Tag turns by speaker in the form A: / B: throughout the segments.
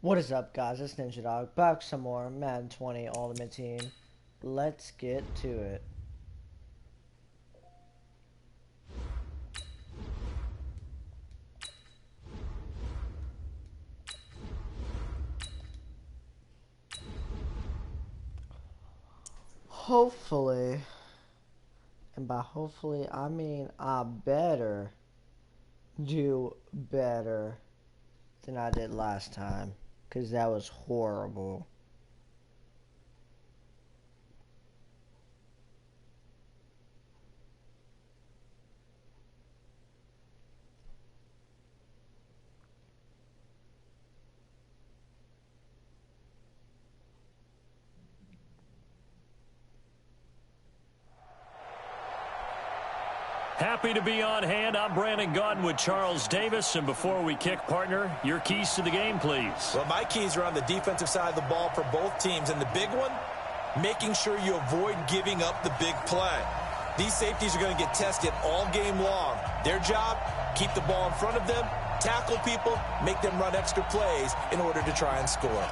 A: What is up, guys? It's Ninja Dog back with some more Madden 20 Ultimate Team. Let's get to it. Hopefully, and by hopefully I mean I better do better than I did last time, because that was horrible.
B: Happy to be on hand. I'm Brandon Gaudin with Charles Davis. And before we kick, partner, your keys to the game, please.
C: Well, my keys are on the defensive side of the ball for both teams. And the big one, making sure you avoid giving up the big play. These safeties are going to get tested all game long. Their job, keep the ball in front of them, tackle people, make them run extra plays in order to try and score.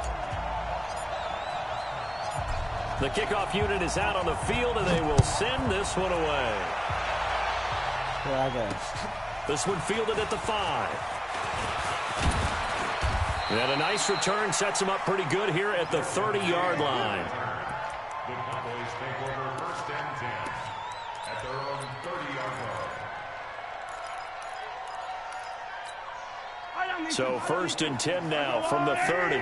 B: The kickoff unit is out on the field, and they will send this one away.
A: Here I go.
B: This one fielded at the 5. And a nice return sets him up pretty good here at the 30-yard line.
D: The Cowboys take over first and 10 at their own 30-yard line.
B: So first and 10 now from the 30.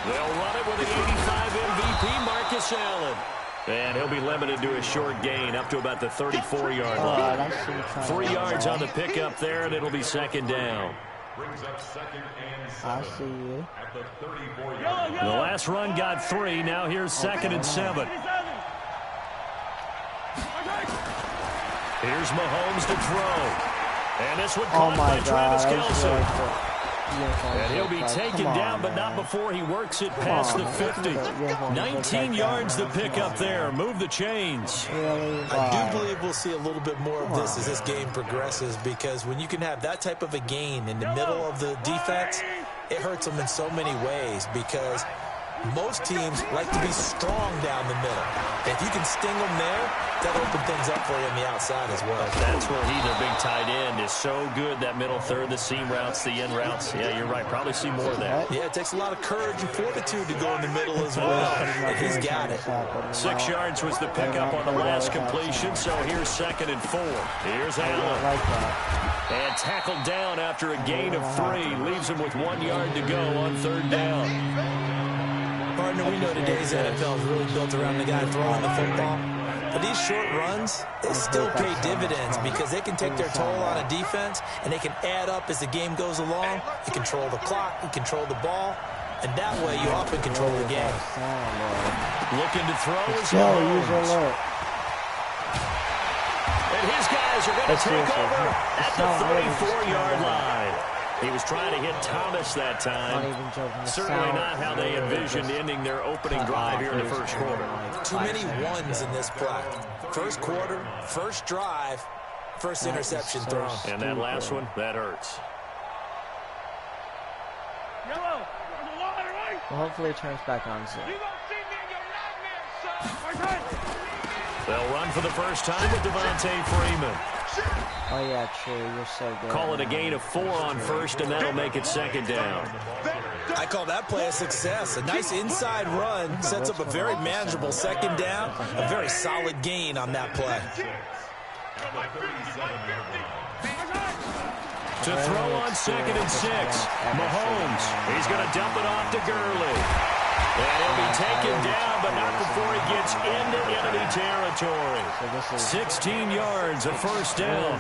B: They'll run it with the 85 MVP, Marcus Allen. And he'll be limited to a short gain up to about the 34-yard line. 3 yards on the pickup there, and it'll be second down.
D: Brings up second and 7
A: I see you.
D: at the 34-yard line.
B: The last run got 3. Now here's second and 7. Here's Mahomes to throw. And this one caught by Travis Kelce. And he'll be taken down, but not before he works it past the 50. 19 yards to pick up there. Move the chains.
C: I do believe we'll see a little bit more of this as this game progresses, because when you can have that type of a gain in the middle of the defense, it hurts them in so many ways, because most teams like to be strong down the middle. If you can sting them there, that'll open things up for you on the outside as well.
B: That's where he, their big tight end, is so good. That middle third, the seam routes, the end routes. Yeah, you're right. Probably see more of that.
C: Yeah, it takes a lot of courage and fortitude to go in the middle as well. And he's got it.
B: 6 yards was the pickup on the last completion, so here's second and 4. Here's Allen. And tackled down after a gain of 3. Leaves him with 1 yard to go on third down.
C: Partner, we know today's NFL is really built around the guy throwing the football. But these short runs, they still pay dividends, because they can take their toll on a defense, and they can add up as the game goes along. You control the clock, you control the ball, and that way you often control the game.
B: Looking to throw is Mahomes. And his guys are going to take over at the 34-yard line. He was trying to hit Thomas that time. Certainly not how they envisioned ending their opening drive here in the first quarter.
C: Too many ones in this play. First quarter, first drive, first interception thrown.
B: And that last one, that hurts.
A: Well, hopefully it turns back on soon.
B: They'll run for the first time with Devontae Freeman.
A: Oh yeah, true. You're so good.
B: Call it a gain of 4 on first, and that'll make it second down.
C: I call that play a success. A nice inside run sets up a very manageable second down. A very solid gain on that play.
B: To throw on second and 6, Mahomes. He's going to dump it off to Gurley. And he'll be taken down, but not before he gets into enemy territory. 16 yards, a first down.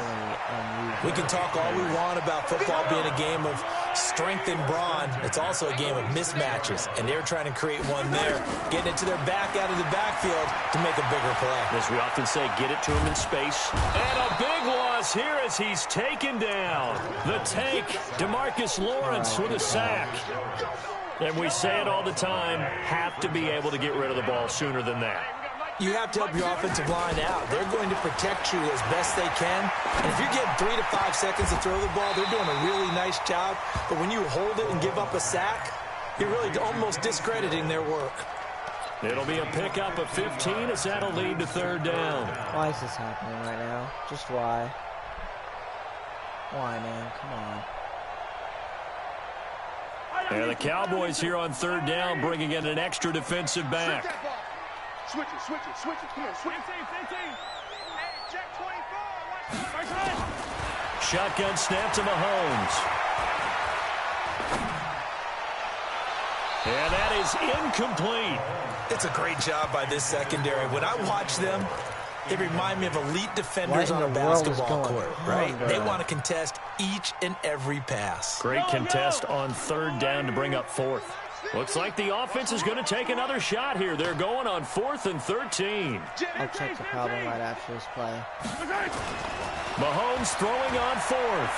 C: We can talk all we want about football being a game of strength and brawn. It's also a game of mismatches, and they're trying to create one there, getting it to their back out of the backfield to make a bigger play.
B: As we often say, get it to him in space. And a big loss here as he's taken down. The tank, DeMarcus Lawrence with a sack. And we say it all the time, have to be able to get rid of the ball sooner than that.
C: You have to help your offensive line out. They're going to protect you as best they can. And if you're getting 3 to 5 seconds to throw the ball, they're doing a really nice job. But when you hold it and give up a sack, you're really almost discrediting their work.
B: It'll be a pickup of 15 as that'll lead to third down.
A: Why is this happening right now? Just why? Why, man? Come on.
B: And the Cowboys here on third down bringing in an extra defensive back.
E: Switch it. Come on, switch it. 15. Hey, check 24.
B: Shotgun snap to Mahomes. And that is incomplete.
C: It's a great job by this secondary. When I watch them, they remind me of elite defenders on a basketball court, right? They want to contest each and every pass.
B: Great contest on third down to bring up fourth. Looks like the offense is going to take another shot here. They're going on 4th and 13.
A: I'll check the problem right after this play.
B: Mahomes throwing on 4th.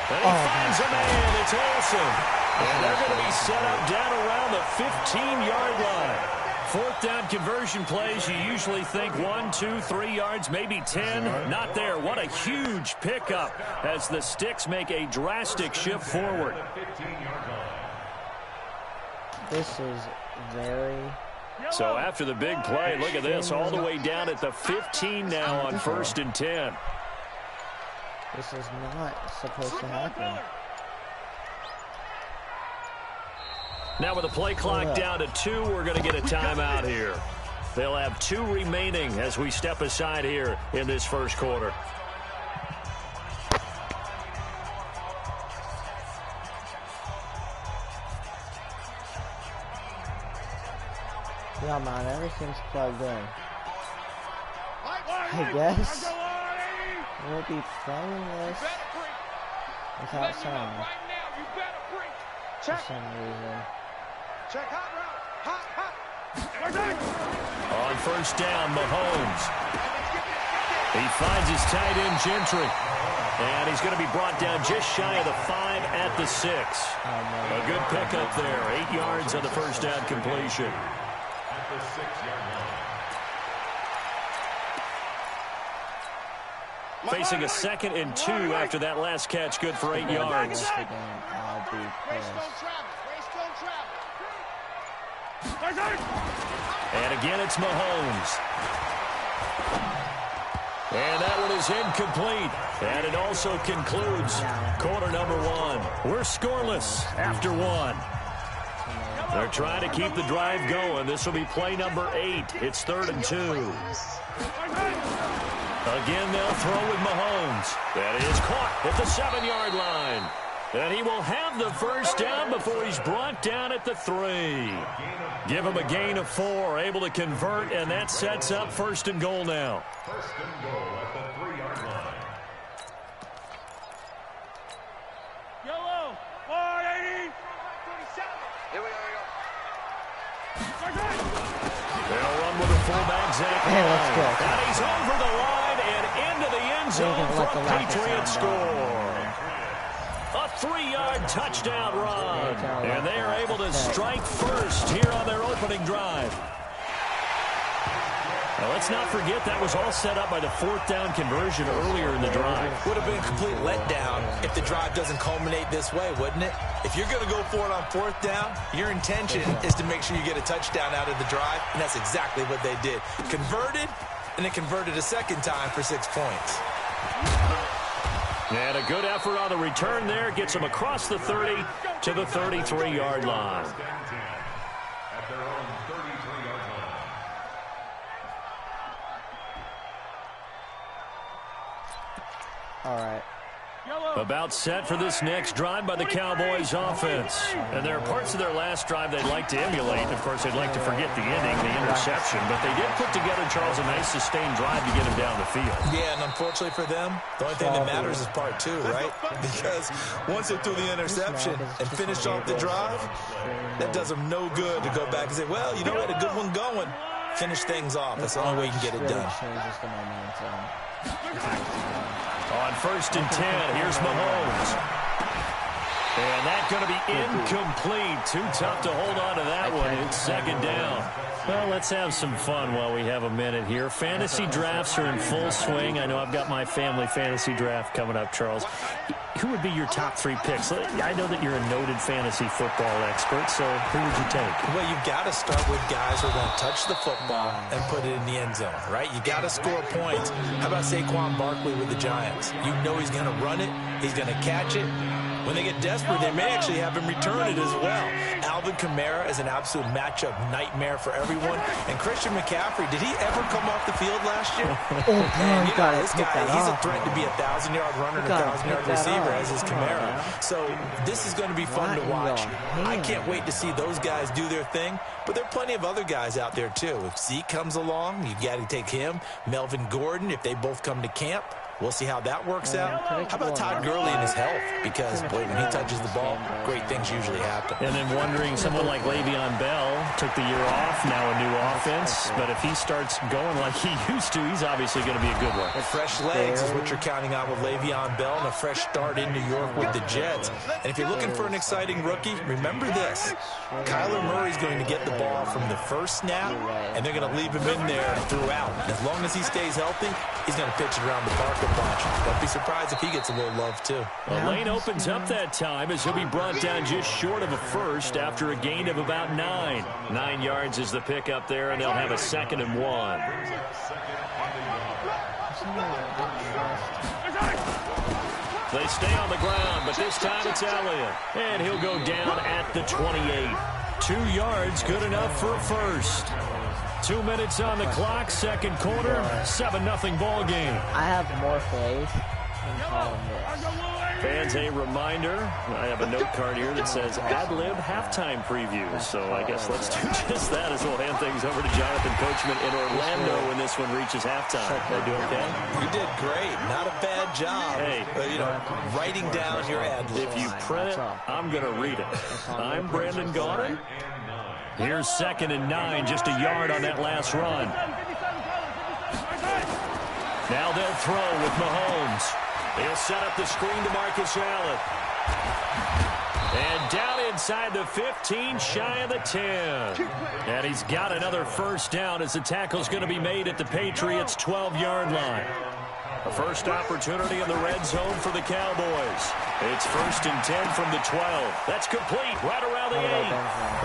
B: And he finds a man. It's Olsen. And they're going to be set up down around the 15-yard line. 4th down conversion plays, you usually think 1, 2, 3 yards, maybe 10. Not there. What a huge pickup as the Sticks make a drastic shift forward.
A: This is very...
B: So after the big play, look at this, all the way down at the 15 now on 1st and 10.
A: This is not supposed to happen.
B: Now with the play clock down to 2, we're going to get a timeout here. They'll have 2 remaining as we step aside here in this first quarter.
A: Yeah, man, everything's plugged in. I guess we'll be playing this without sound for some reason.
E: Check hot.
B: On 1st down, Mahomes. He finds his tight end, Gentry. And he's going to be brought down just shy of the 5 at the 6. A good pickup there. 8 yards on the 1st down completion.
D: At the 6-yard line.
B: Facing a 2nd and 2 after that last catch, good for 8 yards.
A: I'll be pissed.
B: And again, it's Mahomes. And that one is incomplete. And it also concludes quarter number 1. We're scoreless after 1. They're trying to keep the drive going. This will be play number 8. It's 3rd and 2. Again, they'll throw with Mahomes. That is caught at the 7-yard line. And he will have the first down before he's brought down at the 3. Give him a gain of 4, able to convert, and that sets up 1st and goal now.
D: 1st and goal at the 3-yard line.
E: Yellow, 480. Here we go.
B: They'll run with the fullback, Zach.
A: Hey, let's go.
B: And he's over the line and into the end zone for a Patriot score. A 3-yard touchdown run. And they are able to strike first here on their opening drive. Now, let's not forget that was all set up by the 4th down conversion earlier in the drive.
C: Would have been a complete letdown if the drive doesn't culminate this way, wouldn't it? If you're going to go for it on 4th down, your intention is to make sure you get a touchdown out of the drive, and that's exactly what they did. Converted, and then converted a second time for 6 points.
B: And a good effort on the return there. Gets them across the 30 to the 33-yard line.
D: At their own 33-yard line.
A: All right.
B: About set for this next drive by the Cowboys offense. And there are parts of their last drive they'd like to emulate. Of course, they'd like to forget the ending, the interception. But they did put together, Charles, a nice sustained drive to get him down the field.
C: Yeah, and unfortunately for them, the only thing that matters is part 2, right? Because once they threw the interception and finished off the drive, that does them no good to go back and say, well, you know, we had a good one going. Finish things off. That's the only way you can get it done.
B: On 1st and 10, here's Mahomes. And that's going to be incomplete. Too tough to hold on to that one. It's second down. Well, let's have some fun while we have a minute here. Fantasy drafts are in full swing. I know I've got my family fantasy draft coming up, Charles. Who would be your top 3 picks? I know that you're a noted fantasy football expert, so who would you take?
C: Well, you've got to start with guys who are going to touch the football and put it in the end zone, right? You got to score points. How about Saquon Barkley with the Giants? You know he's going to run it. He's going to catch it. When they get desperate, they may actually have him return it as well. Alvin Kamara is an absolute matchup nightmare for everyone. And Christian McCaffrey, did he ever come off the field last year? And, you know, this guy, he's a threat to be a 1,000-yard runner and a 1,000-yard receiver, as is Kamara. So this is going to be fun to watch. I can't wait to see those guys do their thing. But there are plenty of other guys out there, too. If Zeke comes along, you got to take him. Melvin Gordon, if they both come to camp. We'll see how that works out. How about Todd Gurley and his health? Because, boy, when he touches the ball, great things usually happen.
B: And then wondering, someone like Le'Veon Bell took the year off, now a new offense. But if he starts going like he used to, he's obviously going to be a good one.
C: And fresh legs is what you're counting on with Le'Veon Bell and a fresh start in New York with the Jets. And if you're looking for an exciting rookie, remember this. Kyler Murray's going to get the ball from the first snap, and they're going to leave him in there throughout. As long as he stays healthy, he's going to pitch it around the park. Don't be surprised if he gets a little love, too.
B: Well, Lane opens up that time as he'll be brought down just short of a first after a gain of about 9. 9 yards is the pickup there, and they'll have a 2nd and 1. They stay on the ground, but this time it's Elliott. And he'll go down at the 28. 2 yards, good enough for a first. 2 minutes on the clock, second quarter, 7-0 ball game.
A: I have more faith in calling this.
B: Fans, a reminder, I have a note card here that says ad-lib halftime preview. So I guess let's do just that as we'll hand things over to Jonathan Coachman in Orlando when this one reaches halftime. They do okay?
C: You did great. Not a bad job.
B: Hey,
C: you know, writing down your ad-libs.
B: If you print it, I'm going to read it. I'm Brandon Gaudin. Here's 2nd and 9, just a yard on that last run. Now they'll throw with Mahomes. He'll set up the screen to Marcus Allen. And down inside the 15, shy of the 10. And he's got another first down as the tackle's going to be made at the Patriots' 12-yard line. A first opportunity in the red zone for the Cowboys. It's 1st and 10 from the 12. That's complete right around the 8.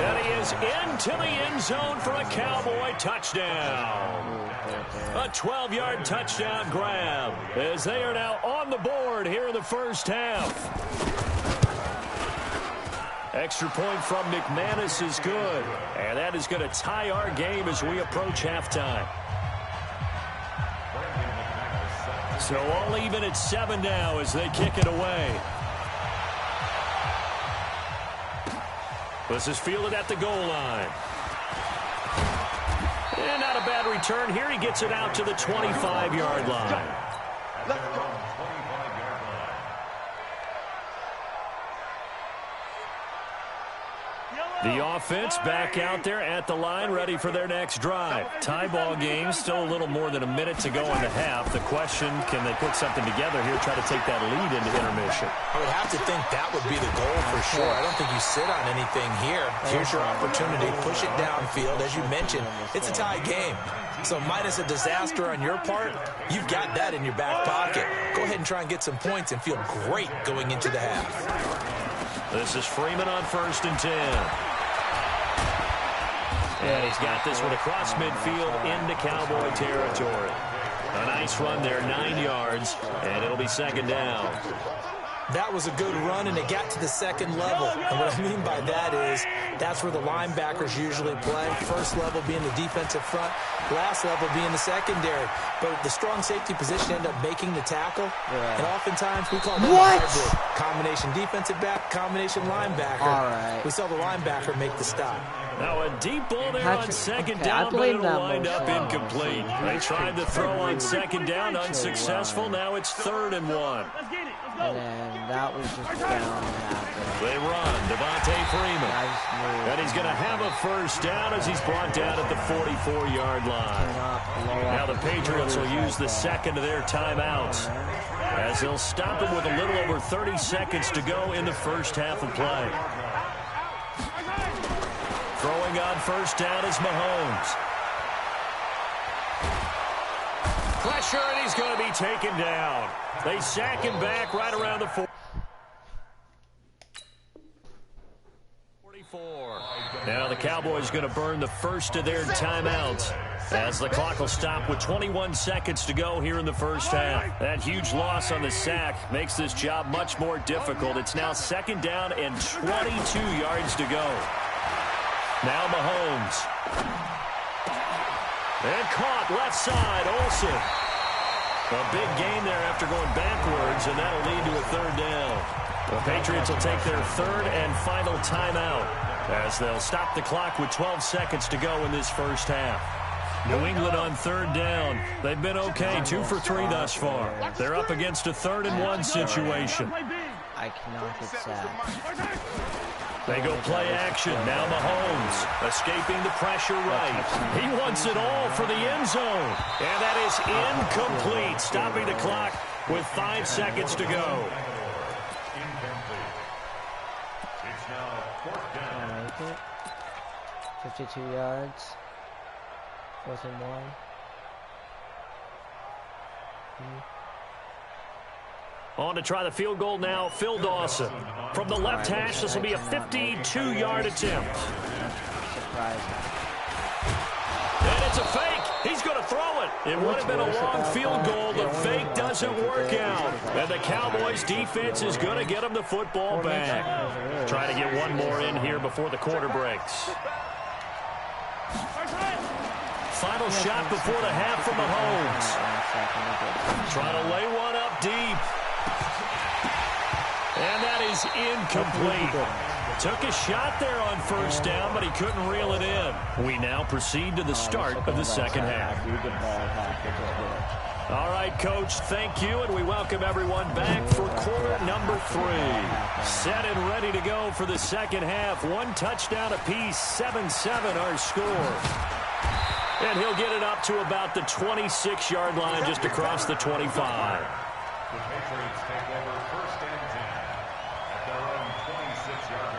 B: And he is into the end zone for a Cowboy touchdown. A 12-yard touchdown grab as they are now on the board here in the first half. Extra point from McManus is good. And that is going to tie our game as we approach halftime. So all even at 7 now as they kick it away. This is fielded at the goal line. And not a bad return here. He gets it out to the 25-yard line. The offense back out there at the line, ready for their next drive. Tie ball game, still a little more than a minute to go in the half. The question, can they put something together here, try to take that lead into intermission?
C: I would have to think that would be the goal for sure. I don't think you sit on anything here. Here's your opportunity. Push it downfield. As you mentioned, it's a tie game. So minus a disaster on your part, you've got that in your back pocket. Go ahead and try and get some points and feel great going into the half.
B: This is Freeman on 1st and 10. And he's got this one across midfield into Cowboy territory. A nice run there, 9 yards, and it'll be 2nd down.
C: That was a good run, and it got to the 2nd level. And what I mean by that is that's where the linebackers usually play. First level being the defensive front, last level being the secondary. But the strong safety position ended up making the tackle. Yeah. And oftentimes we call that a hybrid. Combination defensive back, combination linebacker.
A: All right.
C: We saw the linebacker make the stop.
B: Now a deep ball there on 2nd down, but it'll wind up incomplete. They tried to throw on 2nd down, unsuccessful. Now it's 3rd and 1.
A: And that was just down and after.
B: They run, Devontae Freeman. And he's going to have a first down as he's brought down at the 44-yard line. Now the Patriots will use the 2nd of their timeouts as as they'll stop him with a little over 30 seconds to go in the first half of play. Throwing on first down is Mahomes. Pressure, and he's going to be taken down. They sack him back right around the 44. Now the Cowboys going to burn the first of their timeouts as the clock will stop with 21 seconds to go here in the first half. That huge loss on the sack makes this job much more difficult. It's now second down and 22 yards to go. Now Mahomes. And caught left side, Olsen. A big gain there after going backwards, and that'll lead to a third down. The Patriots will take their third and final timeout as they'll stop the clock with 12 seconds to go in this first half. New England on third down. They've been okay, 2 for 3 thus far. They're up against a 3rd-and-1 situation.
A: I cannot get sacked.
B: They go play action. Now Mahomes escaping the pressure right. He wants it all for the end zone. And that is incomplete, stopping the clock with 5 seconds to go.
D: It's now 4th down.
A: 52 yards. 4th and 1.
B: On to try the field goal now, Phil Dawson. From the left hash, this will be a 52-yard attempt. And it's a fake. He's going to throw it. It would have been a long field goal. The fake doesn't work out. And the Cowboys defense is going to get him the football back. Trying to get one more in here before the quarter breaks. Final shot before the half from Mahomes. Trying to lay one up deep. And that is incomplete. Took a shot there on first down, but he couldn't reel it in. We now proceed to the start of the second half. All right, Coach, thank you, and we welcome everyone back for quarter number 3. Set and ready to go for the second half. 1 touchdown apiece, 7-7 our score. And he'll get it up to about the 26-yard line, just across the 25.
D: The Patriots take over 1st and 10 at their own 26-yard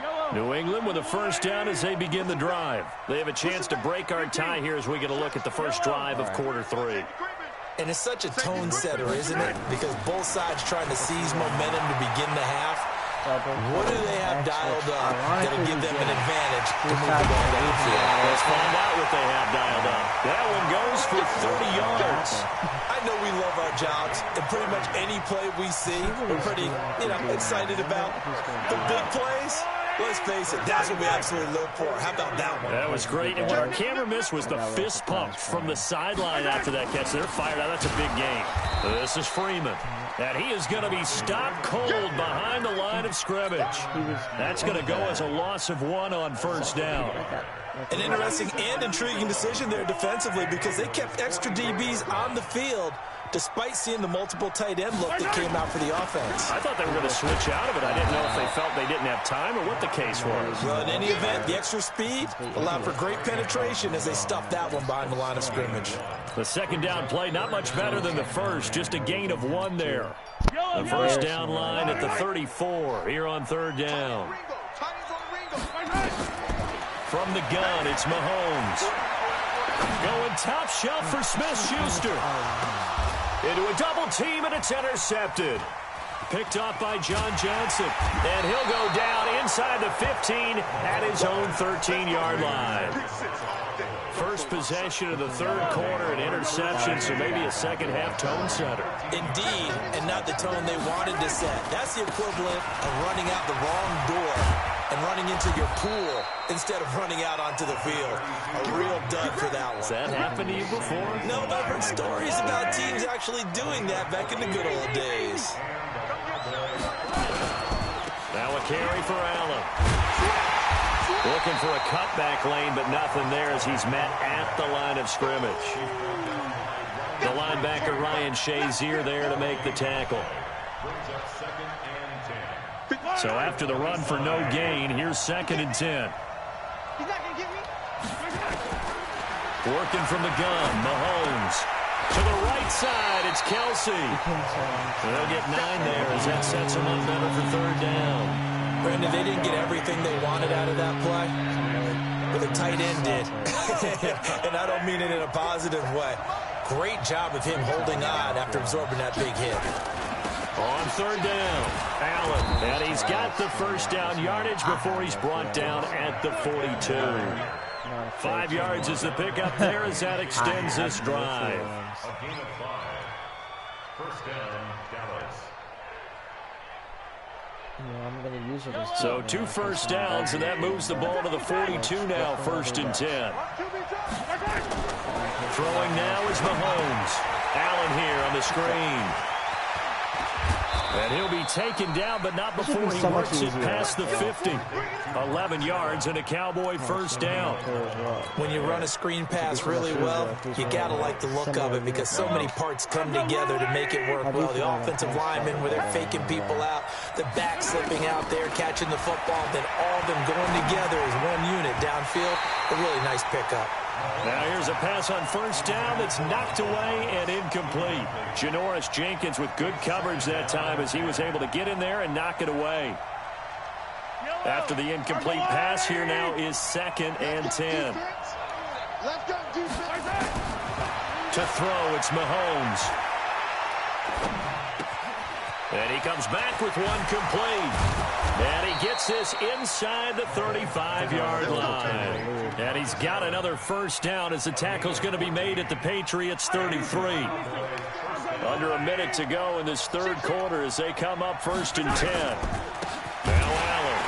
D: line.
B: New England with a first down as they begin the drive. They have a chance to break our tie here as we get a look at the first drive of quarter 3.
C: And it's such a tone setter, isn't it? Because both sides trying to seize momentum to begin the half. What do they have dialed up that'll give them an advantage to move the ball downfield?
B: Let's find out what they have dialed up. That one goes for 30 yards.
C: I know we love our jobs, and pretty much any play we see, we're pretty, excited about. The big plays, let's face it, that's what we absolutely live for. How about that one?
B: That was great. And what our camera missed was the fist pump from the sideline after that catch. They're fired out. That's a big game. This is Freeman. And he is going to be stopped cold behind the line of scrimmage. That's going to go as a loss of 1 on first down.
C: An interesting and intriguing decision there defensively because they kept extra DBs on the field despite seeing the multiple tight end look that came out for the offense.
B: I thought they were going to switch out of it. I didn't know if they felt they didn't have time or what the case was.
C: Well, in any event, the extra speed allowed for great penetration as they stuffed that one behind the line of scrimmage.
B: The second down play, not much better than the first, just a gain of 1 there. The first down line at the 34 here on third down. From the gun, it's Mahomes. Going top shelf for Smith-Schuster. Into a double team, and it's intercepted. Picked off by John Johnson. And he'll go down inside the 15 at his own 13-yard line. First possession of the third quarter, an interception, so maybe a second-half tone setter.
C: Indeed, and not the tone they wanted to set. That's the equivalent of running out the wrong door and running into your pool instead of running out onto the field. A real dud for that one.
B: Has that happened to you before?
C: No, but I've heard stories about teams actually doing that back in the good old days.
B: Now a carry for Allen. Looking for a cutback lane, but nothing there as he's met at the line of scrimmage. The linebacker Ryan Shazier there to make the tackle. So after the run for no gain, here's 2nd and 10. Working from the gun, Mahomes. To the right side, it's Kelsey. They'll get 9 there as that sets them up better for third down.
C: Brandon, they didn't get everything they wanted out of that play, but the tight end did. And I don't mean it in a positive way. Great job of him holding on after absorbing that big hit.
B: On third down, Allen. And he's got the first down yardage before he's brought down at the 42. 5 yards is the pickup there as that extends this drive.
D: A gain of 5. First down, Dallas.
A: I'm going to use it.
B: So 2 first downs, and that moves the ball to the 42 now, first and 10. Throwing now is Mahomes. Allen here on the screen. And he'll be taken down, but not before he works it past the 50. 11 yards and a Cowboy first down.
C: When you run a screen pass really well, you got to like the look of it because so many parts come together to make it work well. The offensive linemen, where they're faking people out, the back slipping out there, catching the football, then all of them going together as one unit downfield. A really nice pickup.
B: Now here's a pass on first down that's knocked away and incomplete. Janoris Jenkins with good coverage that time as he was able to get in there and knock it away. After the incomplete pass, here now is 2nd and 10. To throw, it's Mahomes. And he comes back with one complete. And he gets this inside the 35-yard line. And he's got another first down as the tackle's going to be made at the Patriots' 33. Under a minute to go in this third quarter as they come up first and 10. Now Allen.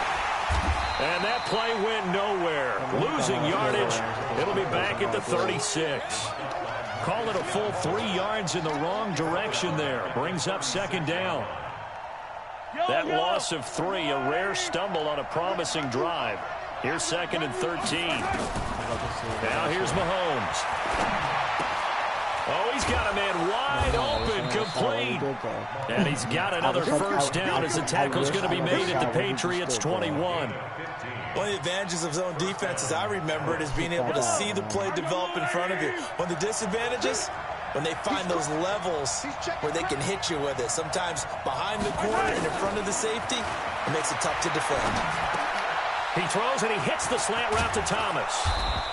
B: And that play went nowhere. Losing yardage. It'll be back at the 36. Call it a full 3 yards in the wrong direction there. Brings up second down. That loss of 3, a rare stumble on a promising drive. Here's 2nd and 13. Now here's Mahomes. Oh, he's got a man wide open, complete. And he's got another first down as the tackle's going to be made at the Patriots' 21.
C: One of the advantages of zone defense, as I remember it, is being able to see the play develop in front of you. One of the disadvantages, when they find those levels where they can hit you with it. Sometimes behind the corner and in front of the safety, it makes it tough to defend.
B: He throws and he hits the slant route to Thomas.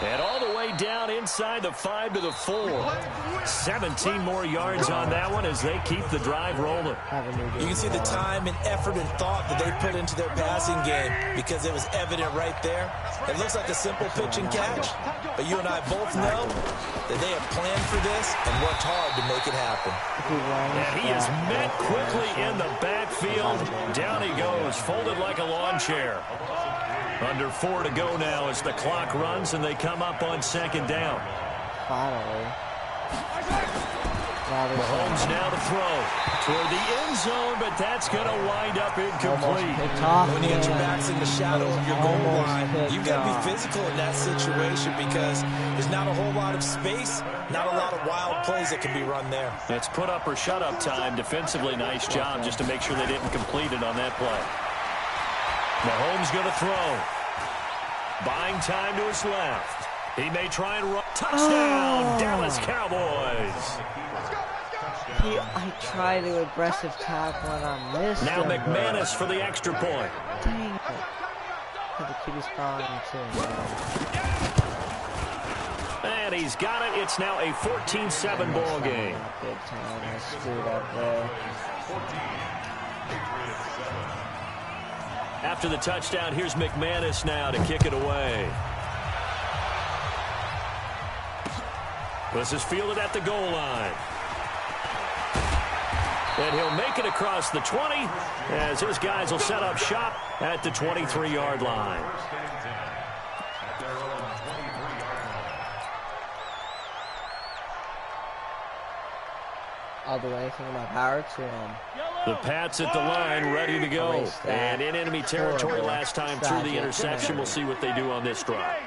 B: And all the way down inside the 5 to the 4. 17 more yards on that one as they keep the drive rolling.
C: You can see the time and effort and thought that they put into their passing game because it was evident right there. It looks like a simple pitch and catch, but you and I both know that they have planned for this and worked hard to make it happen.
B: And he is met quickly in the backfield. Down he goes, folded like a lawn chair. Under 4 to go now as the clock runs and they come up on second down.
A: Finally.
B: Mahomes now to throw toward the end zone, but that's going to wind up incomplete.
C: When you get your backs in the shadow of your goal line, you've got to be physical in that situation because there's not a whole lot of space, not a lot of wild plays that can be run there.
B: It's put up or shut up time. Defensively, nice job just to make sure they didn't complete it on that play. Mahomes going to throw. Buying time to his left. He may try and run. Touchdown, Dallas Cowboys.
A: I tried to aggressive tackle and I missed
B: Now
A: him.
B: McManus for the extra point.
A: Dang it. The cutest calling too.
B: And he's got it. It's now a 14-7 ball game.
A: Big time. I screwed up there.
B: After the touchdown, here's McManus now to kick it away. This is fielded at the goal line. And he'll make it across the 20 as his guys will set up shop at the 23-yard line.
A: I'll do anything in my power to
B: The Pats at the line, ready to go. And in enemy territory last time through the interception. We'll see what they do on this drive.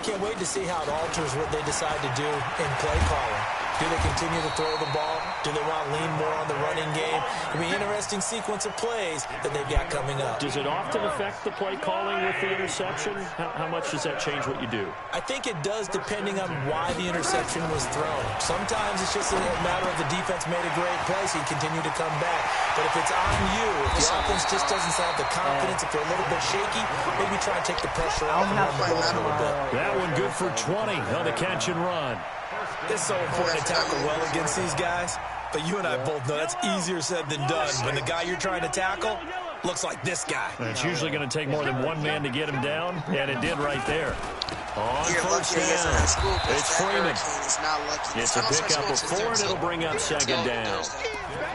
C: Can't wait to see how it alters what they decide to do in play calling. Do they continue to throw the ball? Do they want to lean more on the running game? I mean, interesting sequence of plays that they've got coming up.
B: Does it often affect the play calling with the interception? How much does that change what you do?
C: I think it does depending on why the interception was thrown. Sometimes it's just a matter of the defense made a great play, so you continue to come back. But if it's on you, if the offense just doesn't have the confidence, if they're a little bit shaky, maybe try and take the pressure off and run the ball a little bit.
B: That one good for 20 on the catch and run.
C: It's so important to tackle well against these guys, but you and I both know that's easier said than done. When the guy you're trying to tackle looks like this guy.
B: And it's usually going to take more than one man to get him down, and it did right there. On first down, it's Freeman. It's a pickup of 4, and it'll bring up second down.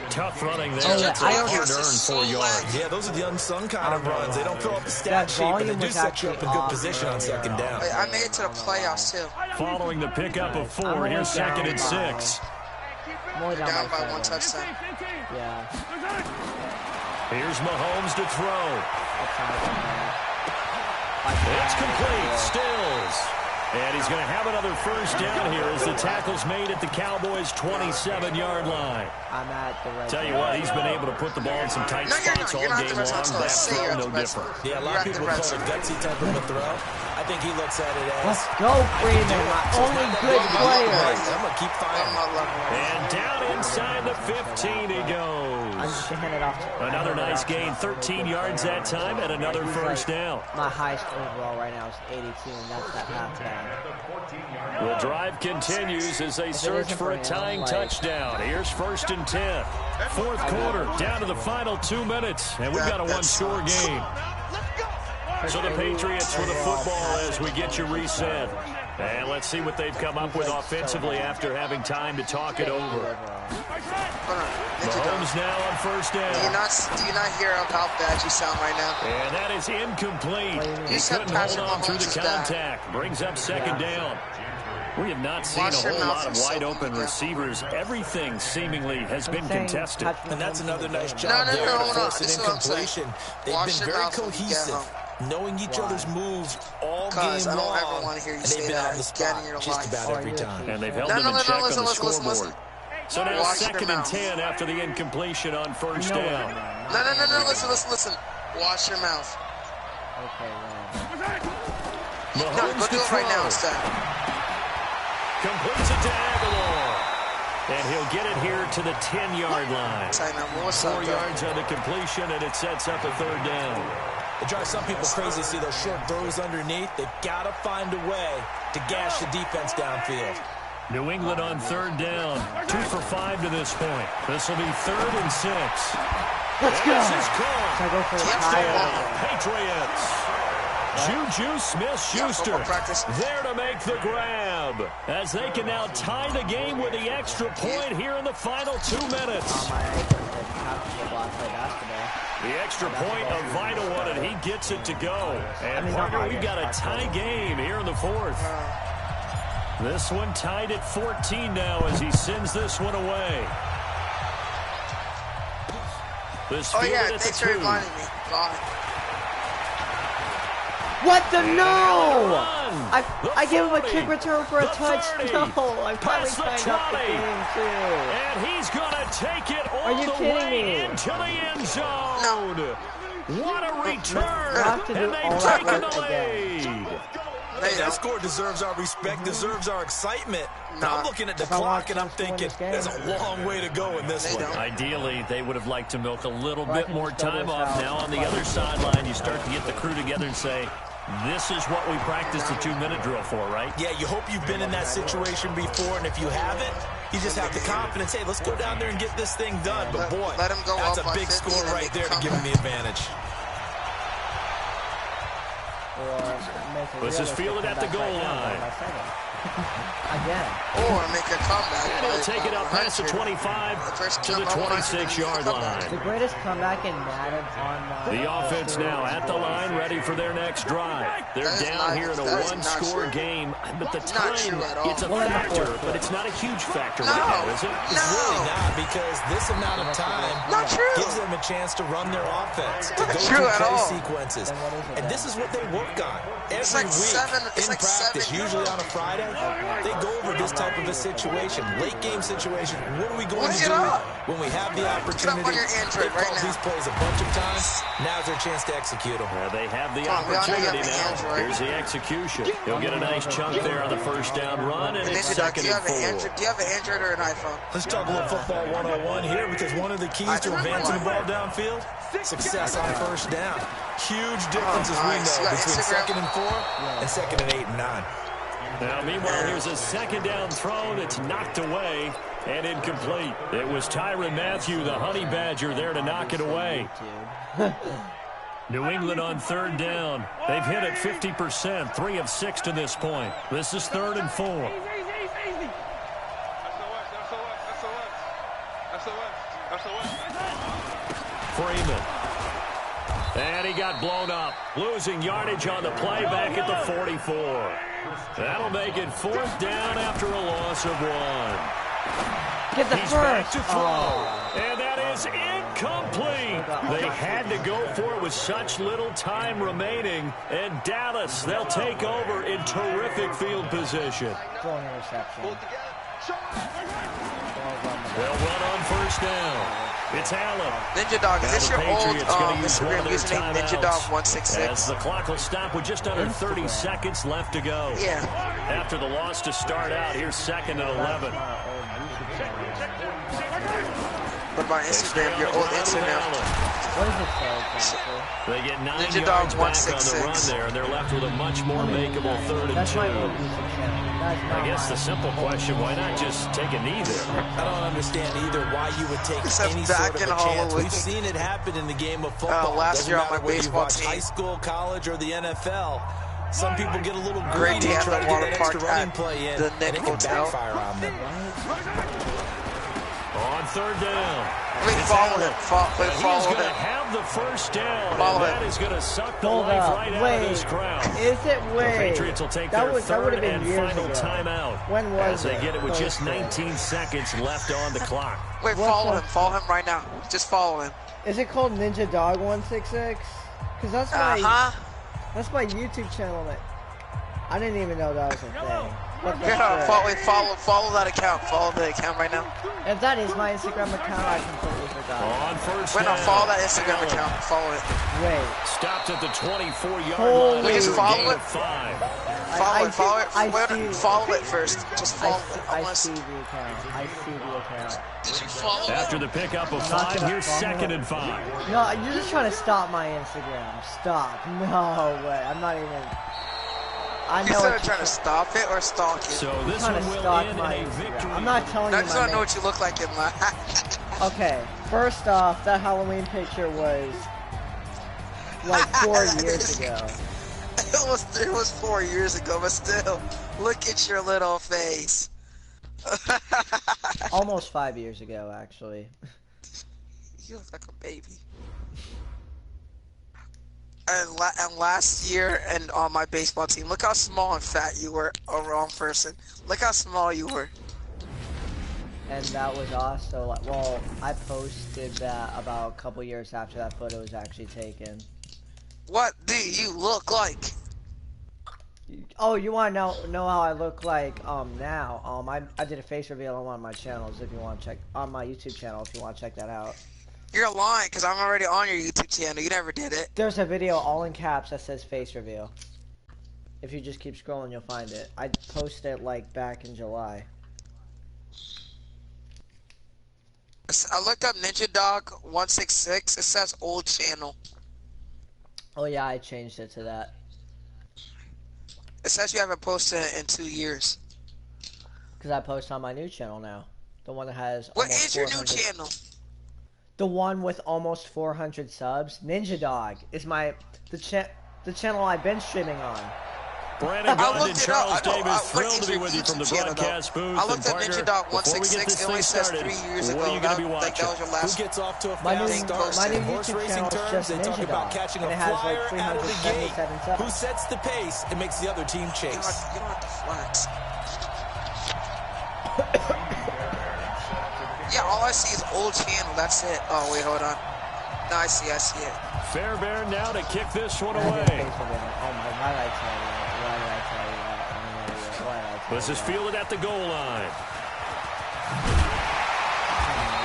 B: Tough running there. That's a hard-earned 4 yards.
C: Yeah, those are the unsung kind of runs. They don't fill up the stat sheet, but they do set you up in good position on second down.
F: I made it to the playoffs, too.
B: Following the pickup of 4, here's second and 6.
F: Down by 1 touchdown.
A: Yeah.
B: Here's Mahomes to throw. It's complete. Stills. And he's going to have another first down here as the tackle's made at the Cowboys' 27-yard line.
A: I'm at the red.
B: Tell you what, he's been able to put the ball in some tight spots all game long. That throw, no different.
C: Yeah, a lot of people would call it a gutsy type of a throw. I think he looks at it as...
A: Let's go, Freeman, my only good player.
C: I'm going to keep firing.
B: And down inside the 15 he goes.
A: I'm just hand it off to
B: Another nice gain, 13 yards that time, and another first down.
A: My highest overall right now is 82, and that's that halftime.
B: The drive continues as they search for a tying touchdown. Here's first and 10. Fourth quarter, down to the final 2 minutes, and we've got a one-score game. So the Patriots with the football as we get you reset. And let's see what they've come up with offensively after having time to talk it over. Mahomes now on first down.
F: Do you not hear how bad you sound right now?
B: And that is incomplete. He couldn't hold on through the contact. Brings up second down. We have not seen a whole lot of wide-open receivers. Everything seemingly has been contested.
C: And that's another nice job there to force an incompletion. They've been very cohesive, knowing each other's moves all game long, and they've been on the spot just about every time.
B: And they've held them in check on the scoreboard. So now second and 10 after the incompletion on first down.
F: No, listen. Wash your mouth.
A: Okay, man.
B: Mahomes
F: go do it right now instead.
B: Completes it to Aguilar. And he'll get it here to the 10-yard line. 4 yards on the completion, and it sets up a third down.
C: It drives some people crazy to see those short throws underneath. They've got to find a way to gash the defense downfield.
B: New England on third down. 2 for 5 to this point. This will be 3rd and 6.
A: Let's go.
B: This is called.
A: Should I go for the
B: Touchdown, Patriots. Juju Smith-Schuster there to make the grab as they can now tie the game with the extra point here in the final 2 minutes. The extra point, a vital one, and he gets it to go. And partner, we've got a tie game here in the 4th. This one tied at 14 now as he sends this one away. This
F: thanks for reminding me. Bye.
A: What the no? I gave him a kick return for a touch. No, I'm finally tying up the game too.
B: And he's gonna take it all the way into the end zone.
F: No.
B: What a return! And they've taken the lead.
C: Hey, that score deserves our respect, deserves our excitement. I'm looking at the clock and I'm thinking, there's a long way to go in this one.
B: Ideally, they would have liked to milk a little bit more time off. Now on the other sideline, you start to get the crew together and say, this is what we practiced the 2-minute drill for, right?
C: Yeah, you hope you've been in that situation before, and if you haven't, you just have the confidence, hey, let's go down there and get this thing done. But boy, that's a big score right there to give them the advantage.
B: This is fielded at the goal line.
A: Again.
F: Or make a comeback.
B: And he'll take it up past the 25 to the 26-yard line.
A: The greatest comeback in Madden online.
B: The offense now at the line, ready for their next drive. They're down here in a one-score game, but the time, it's a factor, but it's not a huge factor right now, is it?
C: It's really not, because this amount of time gives them a chance to run their offense, to go through play sequences. And this is what they work on. Every week in practice, usually on a Friday, they go over this type of a situation, late game situation. What are we going to do when we have the opportunity? They've called these plays a bunch of times. Now's their chance to execute them.
B: They have the opportunity now. Here's the execution. He'll get a nice chunk there on the first down run, and it's second and 4.
F: Do you have an Android or an iPhone?
C: Let's talk a little football 101 here, because one of the keys to advancing the ball downfield, success on first down. Huge difference, as we know, between second and 4 and second and 8 and 9.
B: Now, meanwhile, here's a second down throw that's knocked away and incomplete. It was Tyrann Mathieu, the Honey Badger, there to knock it away. New England on third down. They've hit it 50%, 3 of 6 to this point. This is 3rd and 4. Freeman. And he got blown up, losing yardage on the play back at the 44. That'll make it 4th down after a loss of 1.
A: Get the
B: He's
A: first.
B: back to throw, and that is incomplete. They had to go for it with such little time remaining, and Dallas, they'll take over in terrific field position.
A: Throwing interception.
B: They'll run on first down. It's Allen.
F: Ninja Dog, is this your old
B: Instagram
F: username, Ninja Dog 166?
B: As the clock will stop with just under 30 seconds left to go.
F: Yeah.
B: After the loss to start out, here's 2nd and 11.
F: What about Instagram, your old Instagram?
A: What is it called, exactly?
B: They get 9
F: Ninja
B: yards
F: Dog
B: back on the run there, and they're left with a much more makeable 3rd and 2.
A: That's my old YouTube channel.
B: I guess the simple question, why not just take a knee there?
C: I don't understand either why you would take any sort of a chance. We've seen it happen in the game of football.
F: Last year on my baseball
C: team. High school, college, or the NFL. Some people get a little
F: Great
C: greedy,
F: day at
C: try
F: the
C: to get
F: water
C: an
F: park
C: extra running
F: at
C: play in,
F: the
C: and
F: Nick
C: it can
F: Hotel.
C: backfire on them.
B: On 3rd down.
F: Wait, follow him.
B: He's going to have the first down, and that is going to suck the life right out of this crowd.
A: Is it
B: The Patriots will take their 3rd and final timeout.
A: When was
B: as they get it with just 19 seconds left on the clock.
F: Wait, follow him. Follow him right now. Just follow him.
A: Is it called Ninja Dog 166? Because that's my that's my YouTube channel. I didn't even know that was a thing.
F: Follow that account. Follow the account right now.
A: If that is my Instagram account, I completely forgot.
B: On first
F: Wait, no,
B: down.
F: follow that Instagram account. Follow it.
A: Wait.
B: Stopped at the 24-yard
A: Holy
B: line.
F: Wait, just follow it.
B: 5.
F: Follow it first. Just follow it.
A: I see the account. I see the account.
F: Did you follow it?
B: After the pickup of 5, here's 2nd and 5.
A: No, you're just trying to stop my Instagram. Stop. No way. I'm not even... I know
F: Instead of trying to stop it or stalk it.
B: So this one will end in a victory.
A: I'm not telling you.
F: I just want to know what you look like in my...
A: Okay, first off, that Halloween picture was like 4 years ago.
F: It was 4 years ago, but still, look at your little face.
A: Almost 5 years ago, actually.
F: You look like a baby. And last year, and on my baseball team, look how small and fat you were. A wrong person. Look how small you were.
A: And that was also, well, I posted that about a couple years after that photo was actually taken.
F: What do you look like?
A: Oh, you want to know how I look like now? I did a face reveal on one of my channels. If you want to check on my YouTube channel, if you want to check that out.
F: You're lying, because I'm already on your YouTube channel. You never did it.
A: There's a video all in caps that says face reveal. If you just keep scrolling, you'll find it. I posted it like back in July.
F: I looked up Ninja Dog 166. It says old channel.
A: Oh yeah, I changed it to that.
F: It says you haven't posted it in 2 years.
A: Because I post on my new channel now. The one that has
F: What is your new channel?
A: The one with almost 400 subs. Ninja Dog is the channel I've been streaming on.
B: Brandon Gund and Charles Davis, thrilled to be with you from the broadcast booth.
F: I looked at Ninja Dog 166. It only says 3 years ago.
B: What are you going to be watching?
F: That was your last.
C: Who gets off to a fast start?
A: My new
C: Horse
A: YouTube
C: racing
A: channel is
C: terms,
A: just
C: they talk
A: Ninja
C: about
A: Dog,
C: catching
A: and
C: a
A: it has
C: flyer
A: like
C: out of the gate.
A: 377 subs.
C: Who sets the pace and makes the other team chase?
F: You don't have to flex. Yeah, all I see is old channel. That's it. Oh wait, hold on. No, I see it.
B: Fairbairn now to kick this one away.
A: Oh my Why did I tell you that? Why did I tell you that? I'm an idiot. Why did I tell you
B: This is
A: that?
B: fielded at the goal line.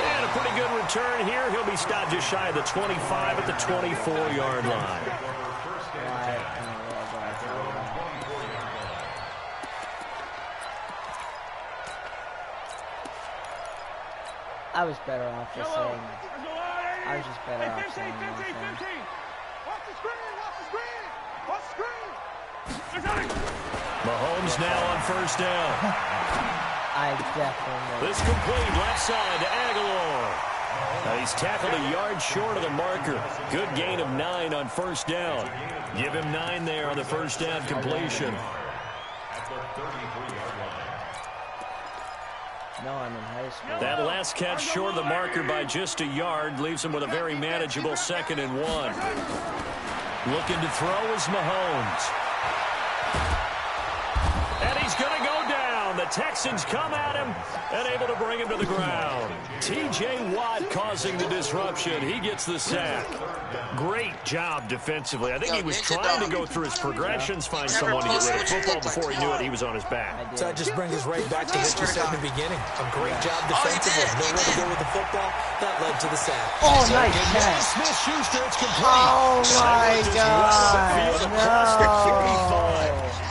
B: And a pretty good return here. He'll be stopped just shy of the 25 at the 24-yard line.
A: Why? I was better off just saying. I was just better off saying nothing.
E: Watch the screen! Watch the screen! Watch the screen!
B: Mahomes now on first down.
A: I definitely.
B: This complete left side to Aguilar. He's tackled a yard short of the marker. Good gain of 9 on first down. Give him 9 there on the first down completion.
A: No, I'm in high school.
B: That last catch short of the marker by just a yard leaves him with a very manageable 2nd and 1. Looking to throw is Mahomes. And he's going to go down. The Texans come at him and able to bring him to the ground. T.J. Watt causing the disruption. He gets the sack. Great job defensively. I think he was trying to go through his progressions, find someone to get rid of football before he knew it. He was on his back.
C: So that just brings us right back to what you said in the beginning. A great job defensively. Nowhere to go with the football. That led to the sack.
A: Oh, nice catch.
B: Smith-Schuster, it's complete.
A: Oh, my God. No.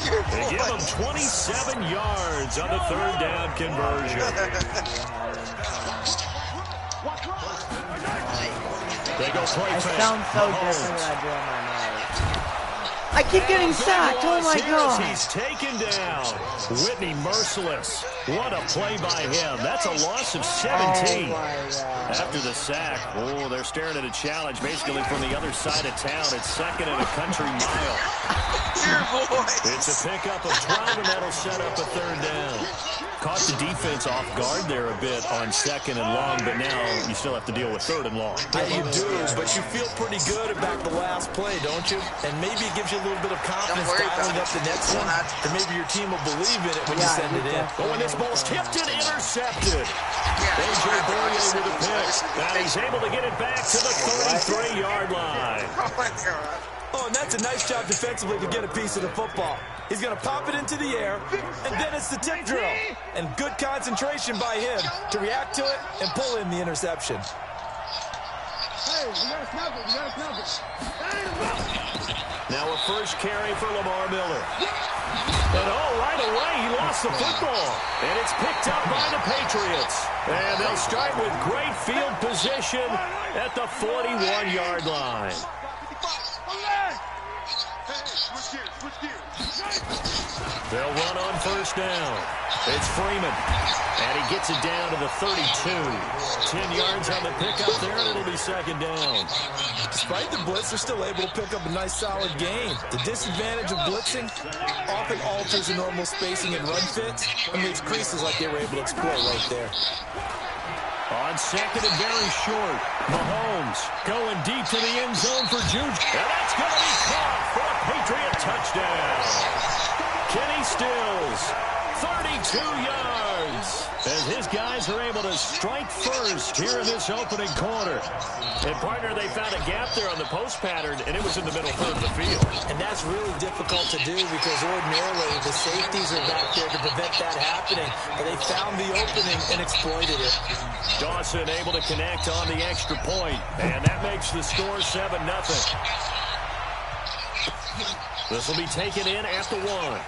B: They give him 27 yards on the 3rd down conversion. They go play
A: I
B: fake.
A: sound so different than I do on my mic. I keep getting sacked. Oh my God.
B: He's taken down. Whitney merciless. What a play by him. That's a loss of 17.
A: Oh my God.
B: After the sack, oh, they're staring at a challenge basically from the other side of town. It's 2nd and a country mile. It's a pickup of 12, and that'll set up a 3rd down. Caught the defense off guard there a bit on 2nd and long, but now you still have to deal with 3rd and long.
C: You do, but you feel pretty good about the last play, don't you? And maybe it gives you a little bit of confidence dialing up the next one. And maybe your team will believe in it when you send it in.
B: Oh, and this ball's tipped and intercepted. A.J. Bournier with a pick. Now he's able to get it back to the 33-yard line.
F: Oh, my God.
C: Oh, and that's a nice job defensively to get a piece of the football. He's going to pop it into the air, and then it's the tip drill. And good concentration by him to react to it and pull in the interception.
E: Hey, we gotta snap it. We gotta snap it.
B: Now a first carry for Lamar Miller. And right away he lost the football. And it's picked up by the Patriots. And they'll start with great field position at the 41-yard line. They'll run on first down. It's Freeman. And he gets it down to the 32. 10 yards on the pickup there, and it'll be 2nd down.
C: Despite the blitz, they're still able to pick up a nice, solid gain. The disadvantage of blitzing often alters the normal spacing and run fits and leaves creases like they were able to exploit right there.
B: On 2nd and very short, Mahomes going deep to the end zone for Juju. And that's going to be caught for a Patriot touchdown. Kenny Stills, 32 yards. As his guys are able to strike first here in this opening quarter. And, partner, they found a gap there on the post pattern, and it was in the middle third of the field.
C: And that's really difficult to do because ordinarily the safeties are back there to prevent that happening. But they found the opening and exploited it.
B: Dawson able to connect on the extra point, and that makes the score 7-0. This will be taken in at the 1.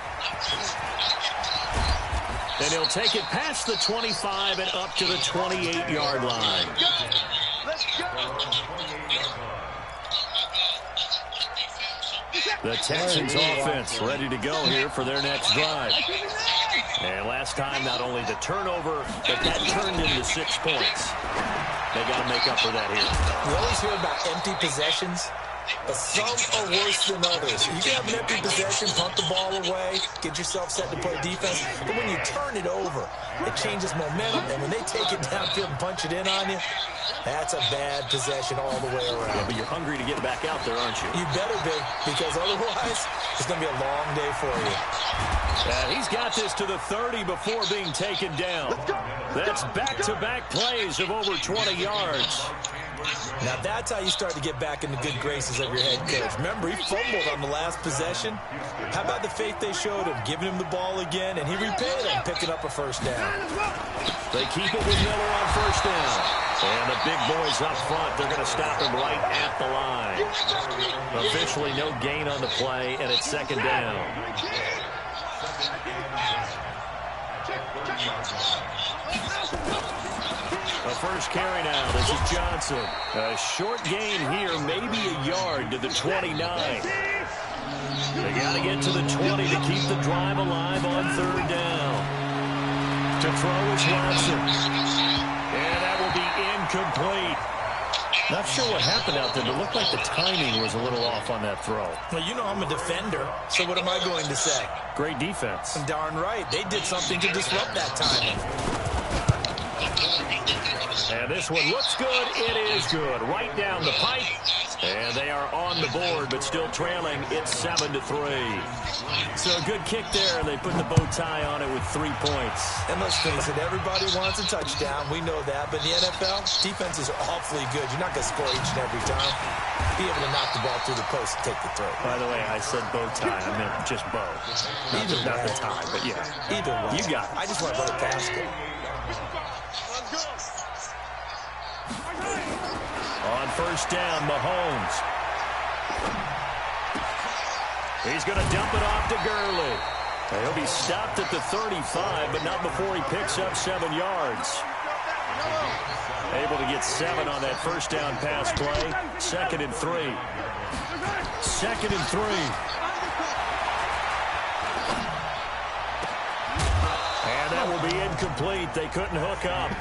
B: And he'll take it past the 25 and up to the 28-yard line. The Texans offense ready to go here for their next drive. And last time, not only the turnover, but that turned into 6 points. They got to make up for that here.
C: We always hear about empty possessions, but some are worse than others. You can have an empty possession, punt the ball away, get yourself set to play defense, but when you turn it over, it changes momentum, and when they take it downfield and punch it in on you, that's a bad possession all the way around.
B: Yeah, but you're hungry to get back out there, aren't you?
C: You better be, because otherwise, it's going to be a long day for you.
B: He's got this to the 30 before being taken down. That's back-to-back plays of over 20 yards.
C: Now that's how you start to get back in the good graces of your head coach. Remember, he fumbled on the last possession. How about the faith they showed him, giving him the ball again, and he repaid them, picking up a first down.
B: They keep it with Miller on first down. And the big boys up front, they're going to stop him right at the line. Officially no gain on the play, and it's second down. The first carry now. This is Johnson. A short gain here, maybe a yard to the 29. They got to get to the 20 to keep the drive alive on third down. To throw is Watson. And that will be incomplete. Not sure what happened out there, but it looked like the timing was a little off on that throw.
C: Well, you know I'm a defender, so what am I going to say?
B: Great defense.
C: Darn right. They did something to disrupt that timing.
B: And this one looks good. It is good. Right down the pipe. And they are on the board, but still trailing. It's 7-3. So a good kick there. They put the bow tie on it with 3 points.
C: And let's face it, everybody wants a touchdown. We know that. But in the NFL, defenses are awfully good. You're not going to score each and every time. Be able to knock the ball through the post and take the throw.
B: By the way, I said bow tie. I meant just bow. Not the tie, but yeah.
C: Either way.
B: You got it.
C: I just want to run it past it.
B: On first down, Mahomes. He's going to dump it off to Gurley. He'll be stopped at the 35, but not before he picks up 7 yards. Able to get 7 on that first down pass play. 2nd and 3. 2nd and 3. And that will be incomplete. They couldn't hook up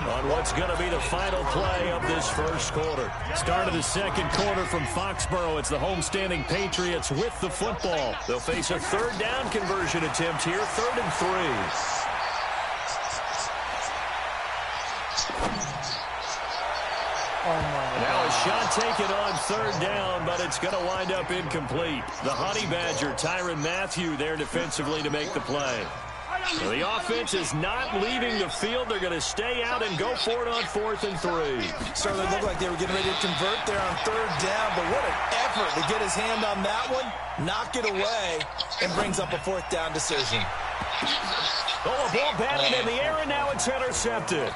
B: on what's going to be the final play of this first quarter. Start of the second quarter from Foxborough. It's the homestanding Patriots with the football. They'll face a third down conversion attempt here, 3rd and 3. Now a shot taken on third down, but it's going to wind up incomplete. The Honey Badger, Tyrann Mathieu, there defensively to make the play. So the offense is not leaving the field. They're going to stay out and go for it on 4th and 3.
C: Certainly looked like they were getting ready to convert there on third down, but what an effort to get his hand on that one, knock it away, and brings up a 4th down decision.
B: Oh, a ball batted in the air, and now it's intercepted.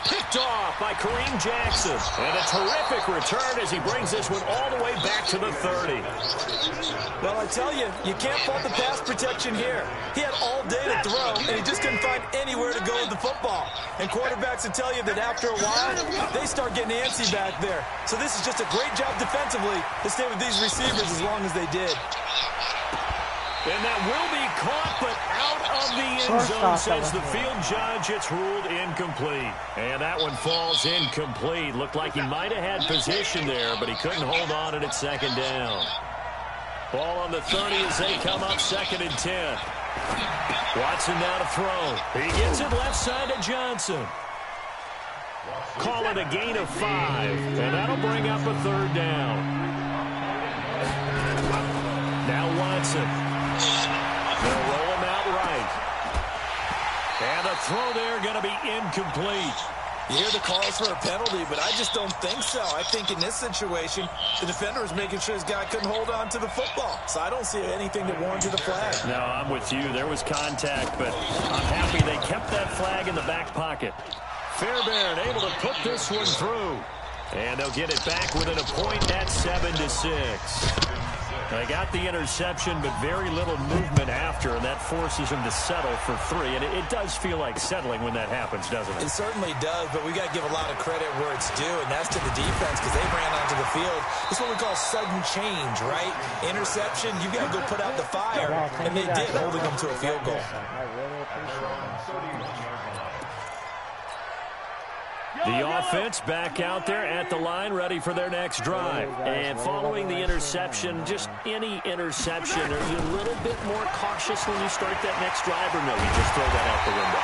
B: Picked off by Kareem Jackson. And a terrific return as he brings this one all the way back to the 30.
C: Well, I tell you, you can't fault the pass protection here. He had all day to throw, and he just couldn't find anywhere to go with the football. And quarterbacks will tell you that after a while, they start getting antsy back there. So this is just a great job defensively to stay with these receivers as long as they did.
B: And that will be caught, but out of the end zone, says the field judge. It's ruled incomplete. And that one falls incomplete. Looked like he might have had position there, but he couldn't hold on it at 2nd down. Ball on the 30 as they come up 2nd and 10. Watson now to throw. He gets it left side to Johnson. Call it a gain of 5, and that'll bring up a 3rd down. Now Watson. They'll roll him out right. And a throw there going to be incomplete.
C: You hear the calls for a penalty, but I just don't think so. I think in this situation, the defender was making sure his guy couldn't hold on to the football. So I don't see anything that warranted a flag.
B: No, I'm with you. There was contact, but I'm happy they kept that flag in the back pocket. Fairbairn able to put this one through. And they'll get it back within a point at 7-6. They got the interception, but very little movement after, and that forces him to settle for 3. And it does feel like settling when that happens, doesn't it?
C: It certainly does, but we got to give a lot of credit where it's due, and that's to the defense because they ran onto the field. This is what we call sudden change, right? Interception, you got to go put out the fire, and they did, holding them to a field goal.
A: I really appreciate it.
B: The offense back out there at the line, ready for their next drive. And following the interception, just any interception, are you a little bit more cautious when you start that next drive, or no, you just throw that out the window?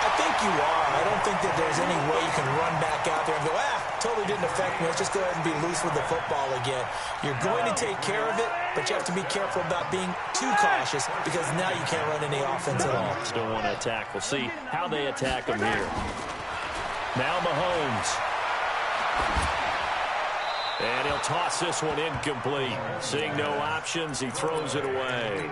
C: I think you are. I don't think that there's any way you can run back out there and go, totally didn't affect me. Let's just go ahead and be loose with the football again. You're going to take care of it, but you have to be careful about being too cautious because now you can't run any offense at all.
B: Still want to attack. We'll see how they attack them here. Now Mahomes. And he'll toss this one incomplete. Seeing no options, he throws it away.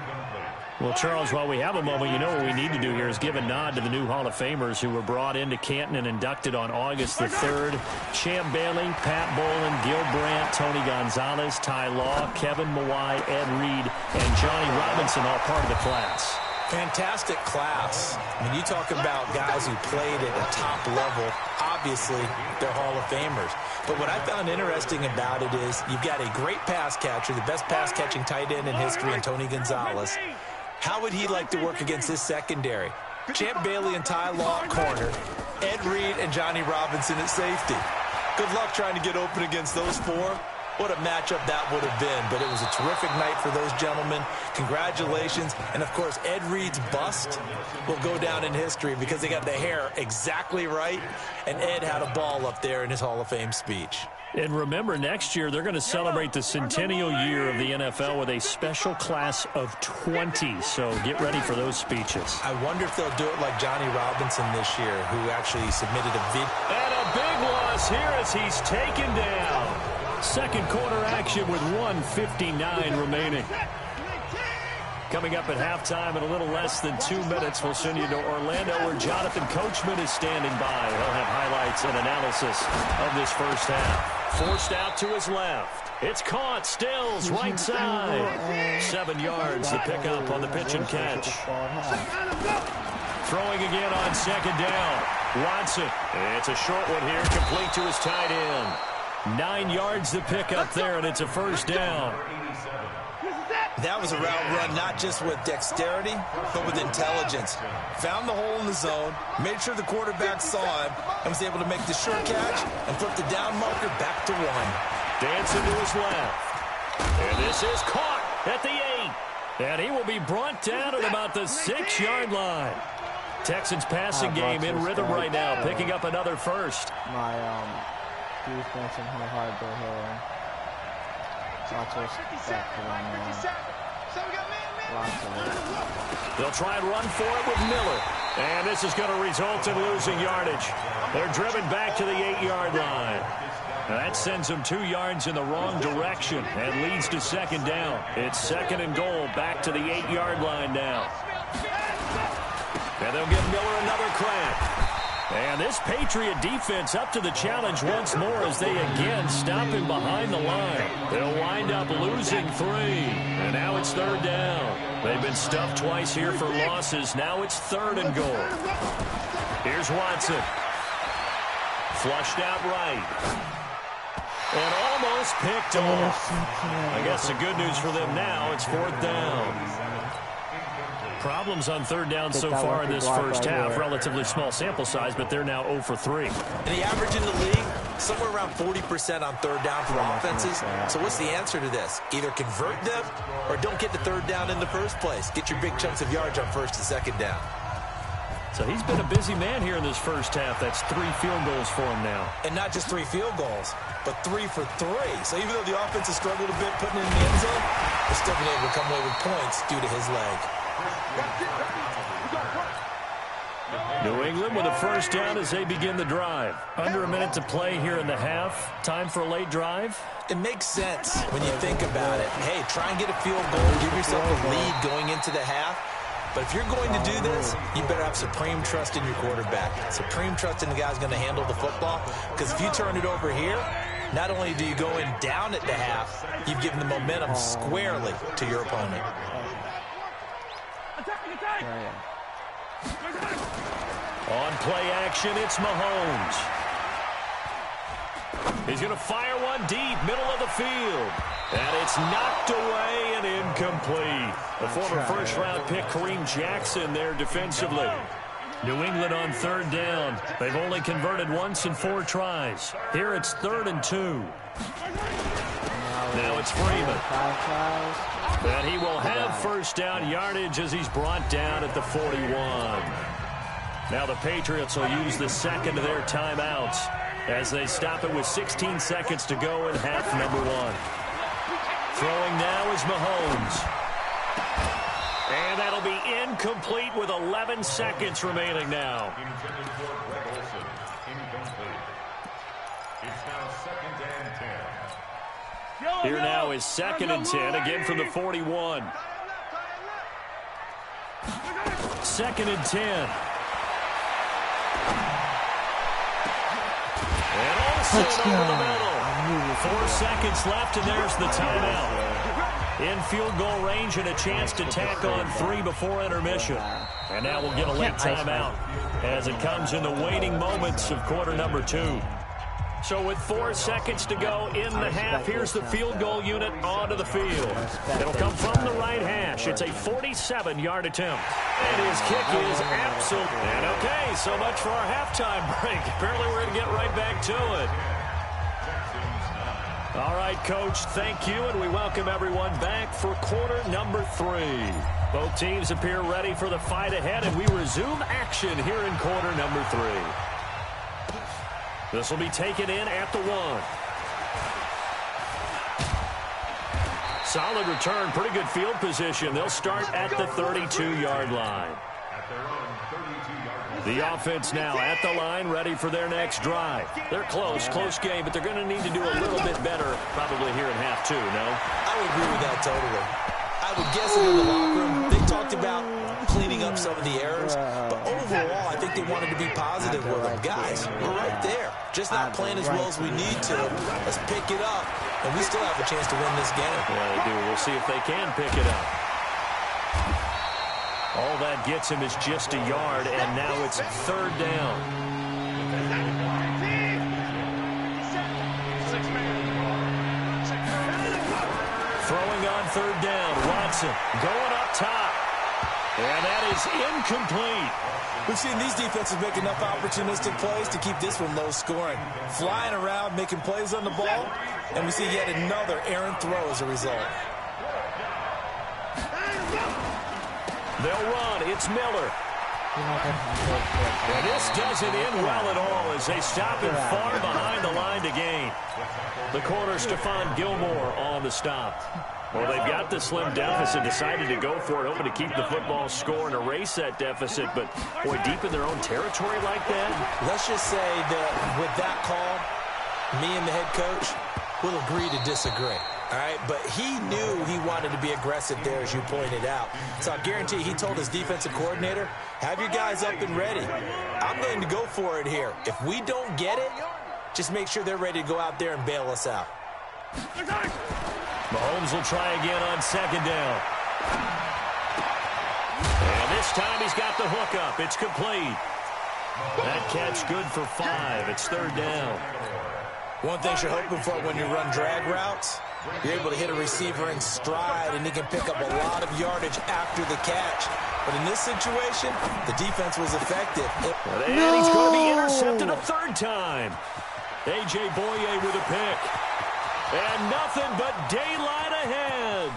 B: Well, Charles, while we have a moment, you know what we need to do here is give a nod to the new Hall of Famers who were brought into Canton and inducted on August the 3rd. Champ Bailey, Pat Bolin, Gil Brandt, Tony Gonzalez, Ty Law, Kevin Mawai, Ed Reed, and Johnny Robinson, all part of the class.
C: Fantastic class. I mean, you talk about guys who played at a top level. Obviously, they're Hall of Famers. But what I found interesting about it is you've got a great pass catcher, the best pass-catching tight end in history, in Tony Gonzalez. How would he like to work against his secondary? Champ Bailey and Ty Law at corner, Ed Reed and Johnny Robinson at safety. Good luck trying to get open against those four. What a matchup that would have been, but it was a terrific night for those gentlemen. Congratulations. And, of course, Ed Reed's bust will go down in history because they got the hair exactly right, and Ed had a ball up there in his Hall of Fame speech.
B: And remember, next year they're going to celebrate the centennial year of the NFL with a special class of 20. So get ready for those speeches.
C: I wonder if they'll do it like Johnny Robinson this year, who actually submitted a video.
B: And a big loss here as he's taken down. Second quarter action with 1:59 remaining. Coming up at halftime in a little less than 2 minutes, we'll send you to Orlando where Jonathan Coachman is standing by. He'll have highlights and analysis of this first half. Forced out to his left. It's caught. Stills right side. 7 yards the pickup on the pitch and catch. Throwing again on second down. Watson. It's a short one here, complete to his tight end. 9 yards the pickup there, and it's a first down.
C: That was a route run not just with dexterity, but with intelligence. Found the hole in the zone, made sure the quarterback saw him, and was able to make the short catch and flip the down marker back to 1.
B: Dancing to his left. And this is caught at the 8. And he will be brought down at about the 6-yard line. Texans passing game in rhythm right now, picking up another first.
A: My defense and how hard they're hitting. Lots of respect for them, man. Lots of it.
B: They'll try and run for it with Miller. And this is going to result in losing yardage. They're driven back to the 8-yard line. That sends them 2 yards in the wrong direction and leads to second down. It's second and goal back to the 8-yard line now. And they'll give Miller another crack. And this Patriot defense up to the challenge once more as they again stop him behind the line. They'll wind up losing 3. And now it's third down. They've been stuffed twice here for losses. Now it's third and goal. Here's Watson. Flushed out right. And almost picked off. I guess the good news for them now, it's fourth down. Problems on third down so far in this first half. Relatively small sample size, but they're now 0 for 3.
C: And the average in the league, somewhere around 40% on third down for offenses. So what's the answer to this? Either convert them or don't get the third down in the first place. Get your big chunks of yards on first and second down.
B: So he's been a busy man here in this first half. That's 3 field goals for him now.
C: And not just 3 field goals, but 3 for 3. So even though the offense has struggled a bit putting it in the end zone, they're still been able to come away with points due to his leg.
B: New England with a first down as they begin the drive. Under a minute to play here in the half. Time for a late drive.
C: It makes sense when you think about it. Hey, try and get a field goal. Give yourself a lead going into the half. But if you're going to do this, you better have supreme trust in your quarterback. Supreme trust in the guy's going to handle the football. Because if you turn it over here, not only do you go in down at the half, you've given the momentum squarely to your opponent.
B: On play action, it's Mahomes. He's going to fire one deep, middle of the field. And it's knocked away and incomplete. The former first-round pick, Kareem Jackson, there defensively. New England on third down. They've only converted once in 4 tries. Here it's 3rd and 2. Now it's Freeman. And he will have first down yardage as he's brought down at the 41. Now the Patriots will use the second of their timeouts as they stop it with 16 seconds to go in half number 1. Throwing now is Mahomes. And that'll be incomplete with 11 seconds remaining now.
D: It's now 2nd and 10.
B: Here now is 2nd and 10, again from the 41. 2nd and 10. And Olsen over the middle. 4 seconds left, and there's the timeout. In field goal range and a chance to tack on 3 before intermission. And now we'll get a late timeout as it comes in the waning moments of quarter number 2. So with 4 seconds to go in the half, here's the field goal unit onto the field. It'll come from the right hash. It's a 47-yard attempt. And his kick is absolute. And okay, so much for our halftime break. Apparently we're going to get right back to it. All right, Coach, thank you, and we welcome everyone back for quarter number 3. Both teams appear ready for the fight ahead, and we resume action here in quarter number 3. This will be taken in at the 1. Solid return, pretty good field position. They'll start at the 32-yard line. The offense now at the line, ready for their next drive. They're close game, but they're going to need to do a little bit better probably here in half 2, no?
C: I would agree with that totally. I would guess in the locker room, they talked about cleaning up some of the errors, but overall, I think they wanted to be positive with them. Guys, we're right there. Just not playing as well as we need to. Let's pick it up, and we still have a chance to win this game.
B: Yeah, they do. We'll see if they can pick it up. All that gets him is just a yard, and now it's 3rd down. Throwing on 3rd down. Watson going up top. And that is incomplete.
C: We've seen these defenses make enough opportunistic plays to keep this one low scoring. Flying around, making plays on the ball, and we see yet another errant throw as a result.
B: They'll run. It's Miller. And this doesn't end well at all as they stop him far behind the line to gain. The corner, Stephon Gilmore, on the stop. Well, they've got the slim deficit, decided to go for it, hoping to keep the football score and erase that deficit. But, boy, deep in their own territory like that.
C: Let's just say that with that call, me and the head coach will agree to disagree. All right, but he knew he wanted to be aggressive there, as you pointed out. So I guarantee he told his defensive coordinator, have your guys up and ready. I'm going to go for it here. If we don't get it, just make sure they're ready to go out there and bail us out.
B: Mahomes will try again on 2nd down. And this time he's got the hook up. It's complete. That catch good for 5. It's 3rd down.
C: One thing you're hoping for when you run drag routes, you're able to hit a receiver in stride, and he can pick up a lot of yardage after the catch. But in this situation, the defense was effective.
B: And he's going to be intercepted a 3rd time. A.J. Boye with a pick. And nothing but daylight ahead.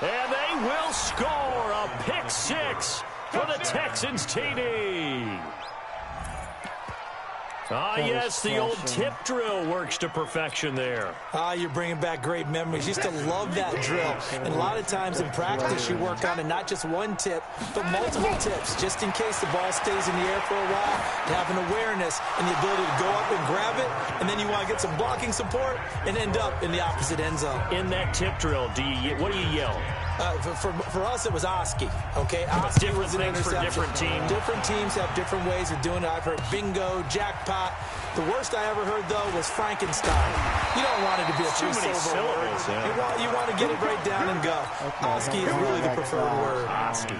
B: And they will score a pick 6 for the Texans TD. Ah, yes, the old tip drill works to perfection there.
C: Ah, you're bringing back great memories. Used to love that drill. And a lot of times in practice, you work on it, not just one tip, but multiple tips, just in case the ball stays in the air for a while. You have an awareness and the ability to go up and grab it, and then you want to get some blocking support and end up in the opposite end zone.
B: In that tip drill, what do you yell?
C: For us, it was Oski. Okay, Oski was an interception.
B: For different teams.
C: Different teams have different ways of doing it. I've heard bingo, jackpot. The worst I ever heard, though, was Frankenstein. You don't want it to be a three-syllable word. Yeah. You want to get it right down and go. Oski is really the preferred word.
B: Oski.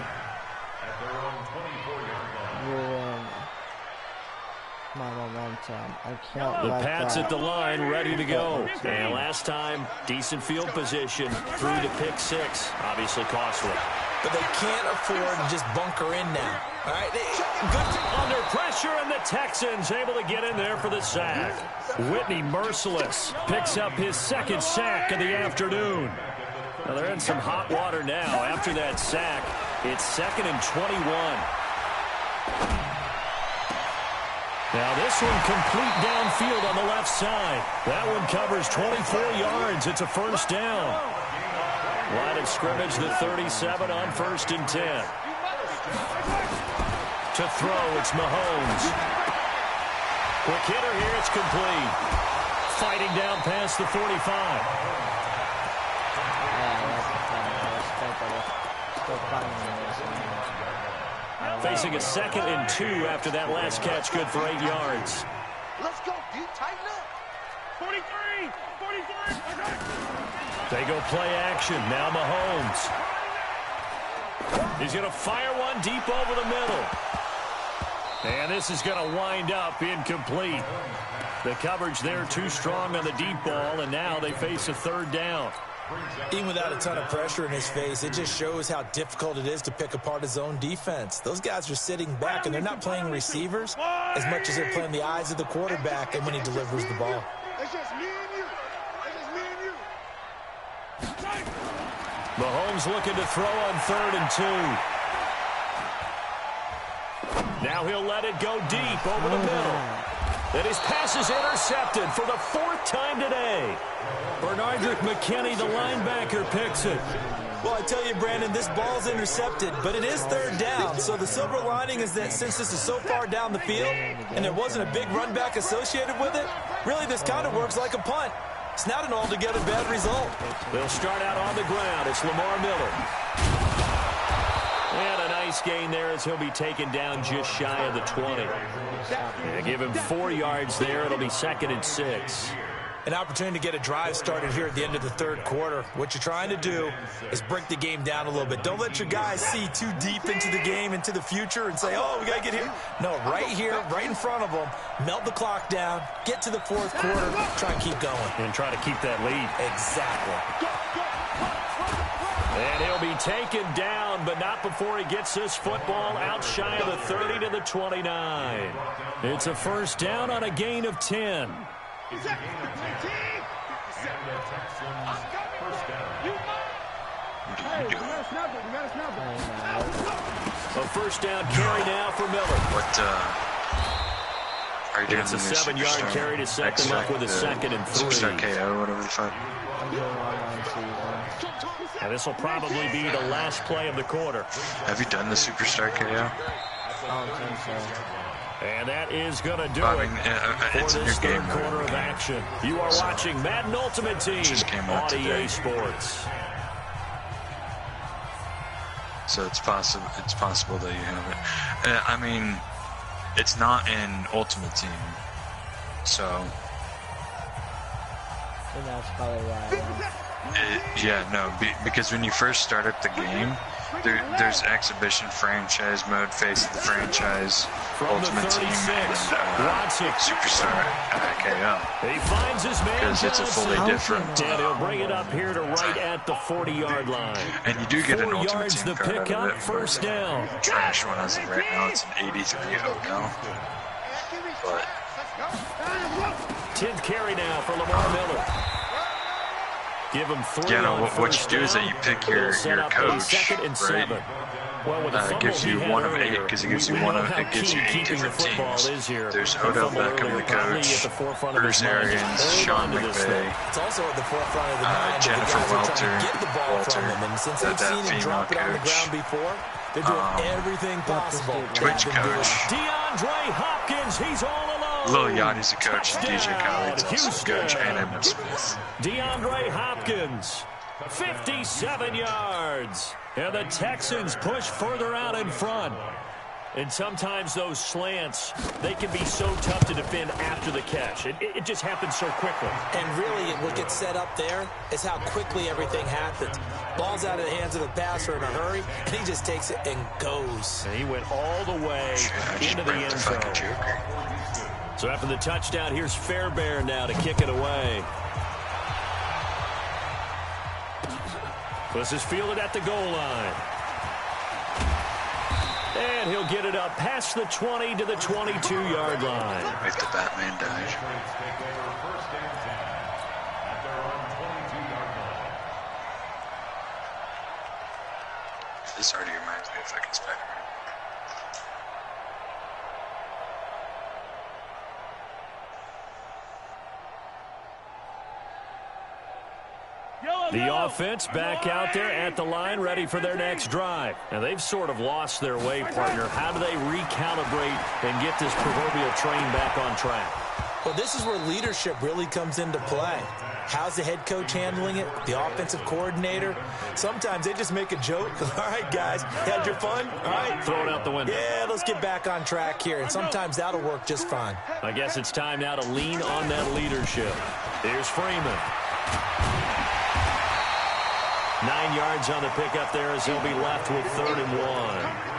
A: My momentum. I can't
B: The
A: let
B: Pats
A: that.
B: at the line, ready to go. And last time, decent field position, through to pick 6. Obviously costly.
C: But they can't afford to just bunker in now. All right,
B: Good under pressure, and the Texans able to get in there for the sack. Whitney, merciless, picks up his 2nd sack of the afternoon. Now they're in some hot water now. After that sack, it's 2nd and 21. Now this one complete downfield on the left side. That one covers 24 yards. It's a 1st down. Line of scrimmage, the 37 on 1st and 10. To throw, it's Mahomes. Quick hitter here, it's complete. fighting down past the 45. Facing a 2nd and 2 after that last catch, good for 8 yards.
E: Let's go, dude. Tighten up. 43. 43.
B: They go play action. Now Mahomes. He's going to fire one deep over the middle. And this is going to wind up incomplete. The coverage there too strong on the deep ball, and now they face a 3rd down.
C: Even without a ton of pressure in his face, it just shows how difficult it is to pick apart his own defense. Those guys are sitting back, and they're not playing receivers as much as they're playing the eyes of the quarterback and when he delivers the ball.
E: It's just me and you. It's just me and you.
B: Mahomes looking to throw on 3rd and 2. Now he'll let it go deep over the middle. And his pass is intercepted for the 4th time today. Bernardrick McKinney, the linebacker, picks it.
C: Well, I tell you, Brandon, this ball's intercepted, but it is 3rd down. So the silver lining is that since this is so far down the field and there wasn't a big run back associated with it, really this kind of works like a punt. It's not an altogether bad result.
B: They'll start out on the ground. It's Lamar Miller. And a nice gain there as he'll be taken down just shy of the 20. And give him 4 yards there. It'll be 2nd and 6.
C: An opportunity to get a drive started here at the end of the 3rd quarter. What you're trying to do is break the game down a little bit. Don't let your guys see too deep into the game, into the future, and say, oh, we got to get here. No, right here, right in front of them, melt the clock down, get to the 4th quarter, try and keep going.
B: And try to keep that lead.
C: Exactly.
B: And he'll be taken down, but not before he gets this football out shy of the 30 to the 29. It's a 1st down on a gain of 10. A 1st down carry now for Miller.
G: What are you doing?
B: It's a 7-yard carry to set them up with a 2nd and 3.
G: Superstar KO, whatever the fuck.
B: And this will probably be the last play of the quarter.
G: Have you done the Superstar KO?
A: I don't think so.
B: And that is going to do
G: I
B: it
G: mean,
B: for
G: it's in
B: this
G: your game
B: 3rd quarter
G: mode.
B: of action. You are watching Madden Ultimate Team
G: Just came out
B: on
G: today.
B: EA Sports.
G: So it's possible that you have it. I mean, it's not in Ultimate Team, so
A: And that's probably why.
G: because when you first start up the game, there's exhibition, franchise mode, face of the franchise,
B: From
G: Ultimate
B: the
G: Team,
B: 36,
G: and
B: Watson.
G: Superstar KO.
B: He finds his man
G: Because it's a fully
B: Johnson.
G: different.
B: And he'll bring it up here to right at the 40-yard line.
G: And you do get an
B: 4
G: Ultimate
B: yards
G: Team
B: the
G: card out of
B: pickup,
G: it.
B: 1st down.
G: Trash one as of right now, it's an 83-0 now. But
B: 10th carry now for Lamar Miller. Give him 3
G: yeah, no,
B: on
G: what you
B: 1st
G: do is that
B: down.
G: you pick
B: It'll
G: your
B: set up a
G: coach,
B: 2nd and 7.
G: right?
B: Well, with the
G: It
B: fumble
G: gives
B: he
G: you
B: had
G: 1 of 8
B: earlier,
G: because it gives you
B: we
G: one
B: know
G: of
B: how
G: it gives
B: key
G: you 8
B: keeping the
G: different
B: football
G: teams.
B: is here.
G: There's
B: The
G: Odell
B: fumble
G: Beckham,
B: earlier
G: the
B: probably at
G: coach,
B: the forefront of
G: Bruce
B: his mind. Just
G: Arians,
B: hold
G: Sean
B: on to this thing.
G: McVay,
C: It's also at the forefront of the mind of the
G: Jennifer
C: guys who are trying
G: Welter,
C: to get the ball from him. And since they've
G: that
C: seen him
G: female
C: drop it on the
G: coach,
C: ground before, they're doing everything possible to
G: Twitch
C: have him do
G: coach.
C: it.
B: DeAndre Hopkins, he's all alone.
G: Lil Yachty's a coach, and DJ Khaled's also a
B: Houston.
G: coach, and Emmitt Smith.
B: DeAndre Hopkins, 57 yards. And the Texans push further out in front. And sometimes those slants, they can be so tough to defend after the catch. It just happens so quickly.
C: And really, what gets set up there is how quickly everything happens. Ball's out of the hands of the passer in a hurry, and he just takes it and goes.
B: And he went all the way into the end zone. So after the touchdown, here's Fairbairn now to kick it away. This is fielded at the goal line. And he'll get it up past the 20 to the 22-yard line.
G: If the Batman died. This already reminds me of fucking Spider-Man.
B: The offense back out there at the line, ready for their next drive. Now, they've sort of lost their way, partner. How do they recalibrate and get this proverbial train back on track?
C: Well, this is where leadership really comes into play. How's the head coach handling it? The offensive coordinator? Sometimes they just make a joke. All right, guys, had your fun? All right.
B: Throw it out the window.
C: Yeah, let's get back on track here, and sometimes that'll work just fine.
B: I guess it's time now to lean on that leadership. Here's Freeman. 9 yards on the pickup there as he'll be left with 3rd and 1.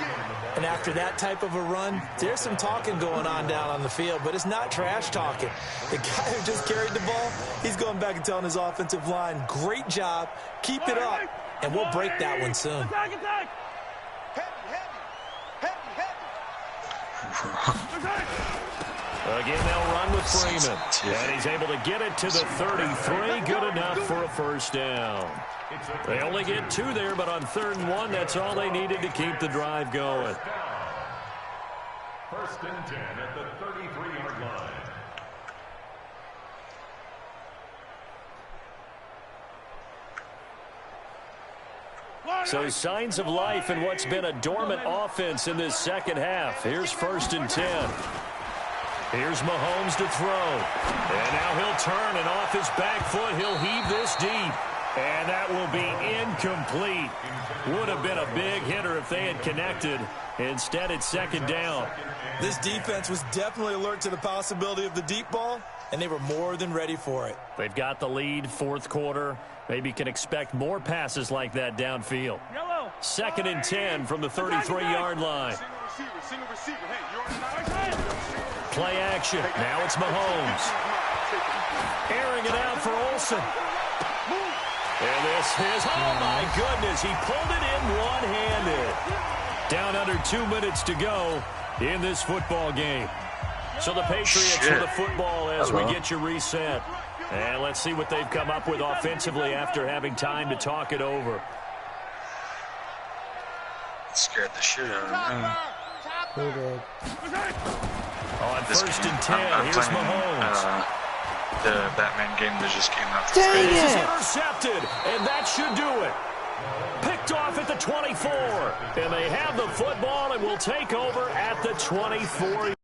C: And after that type of a run, there's some talking going on down on the field, but it's not trash talking. The guy who just carried the ball, he's going back and telling his offensive line, great job, keep it up, and we'll break that one soon.
B: Again, they'll run with Freeman. And he's able to get it to the 33. Good enough for a first down. They only get 2 there, but on 3rd and 1, that's all they needed to keep the drive going.
D: 1st and 10 at the 33-yard line.
B: So signs of life in what's been a dormant offense in this second half. Here's 1st and 10. Here's Mahomes to throw. And now he'll turn, and off his back foot, he'll heave this deep. And that will be incomplete. Would have been a big hitter if they had connected. Instead, it's 2nd down.
C: This defense was definitely alert to the possibility of the deep ball, and they were more than ready for it.
B: They've got the lead, 4th quarter. Maybe can expect more passes like that downfield. 2nd and 10 from the 33-yard line. Play action. Now it's Mahomes. Airing it out for Olsen. And this is, oh my goodness, he pulled it in one-handed. Down under 2 minutes to go in this football game. So the Patriots with the football as we get you reset. And let's see what they've come up with offensively after having time to talk it over.
G: Scared the shit out of me.
A: Who did?
B: On 1st and 10, here's Mahomes.
G: The Batman game that just came out.
A: Dang
B: This is
A: it!
B: intercepted, and that should do it. Picked off at the 24, and they have the football and will take over at the 24.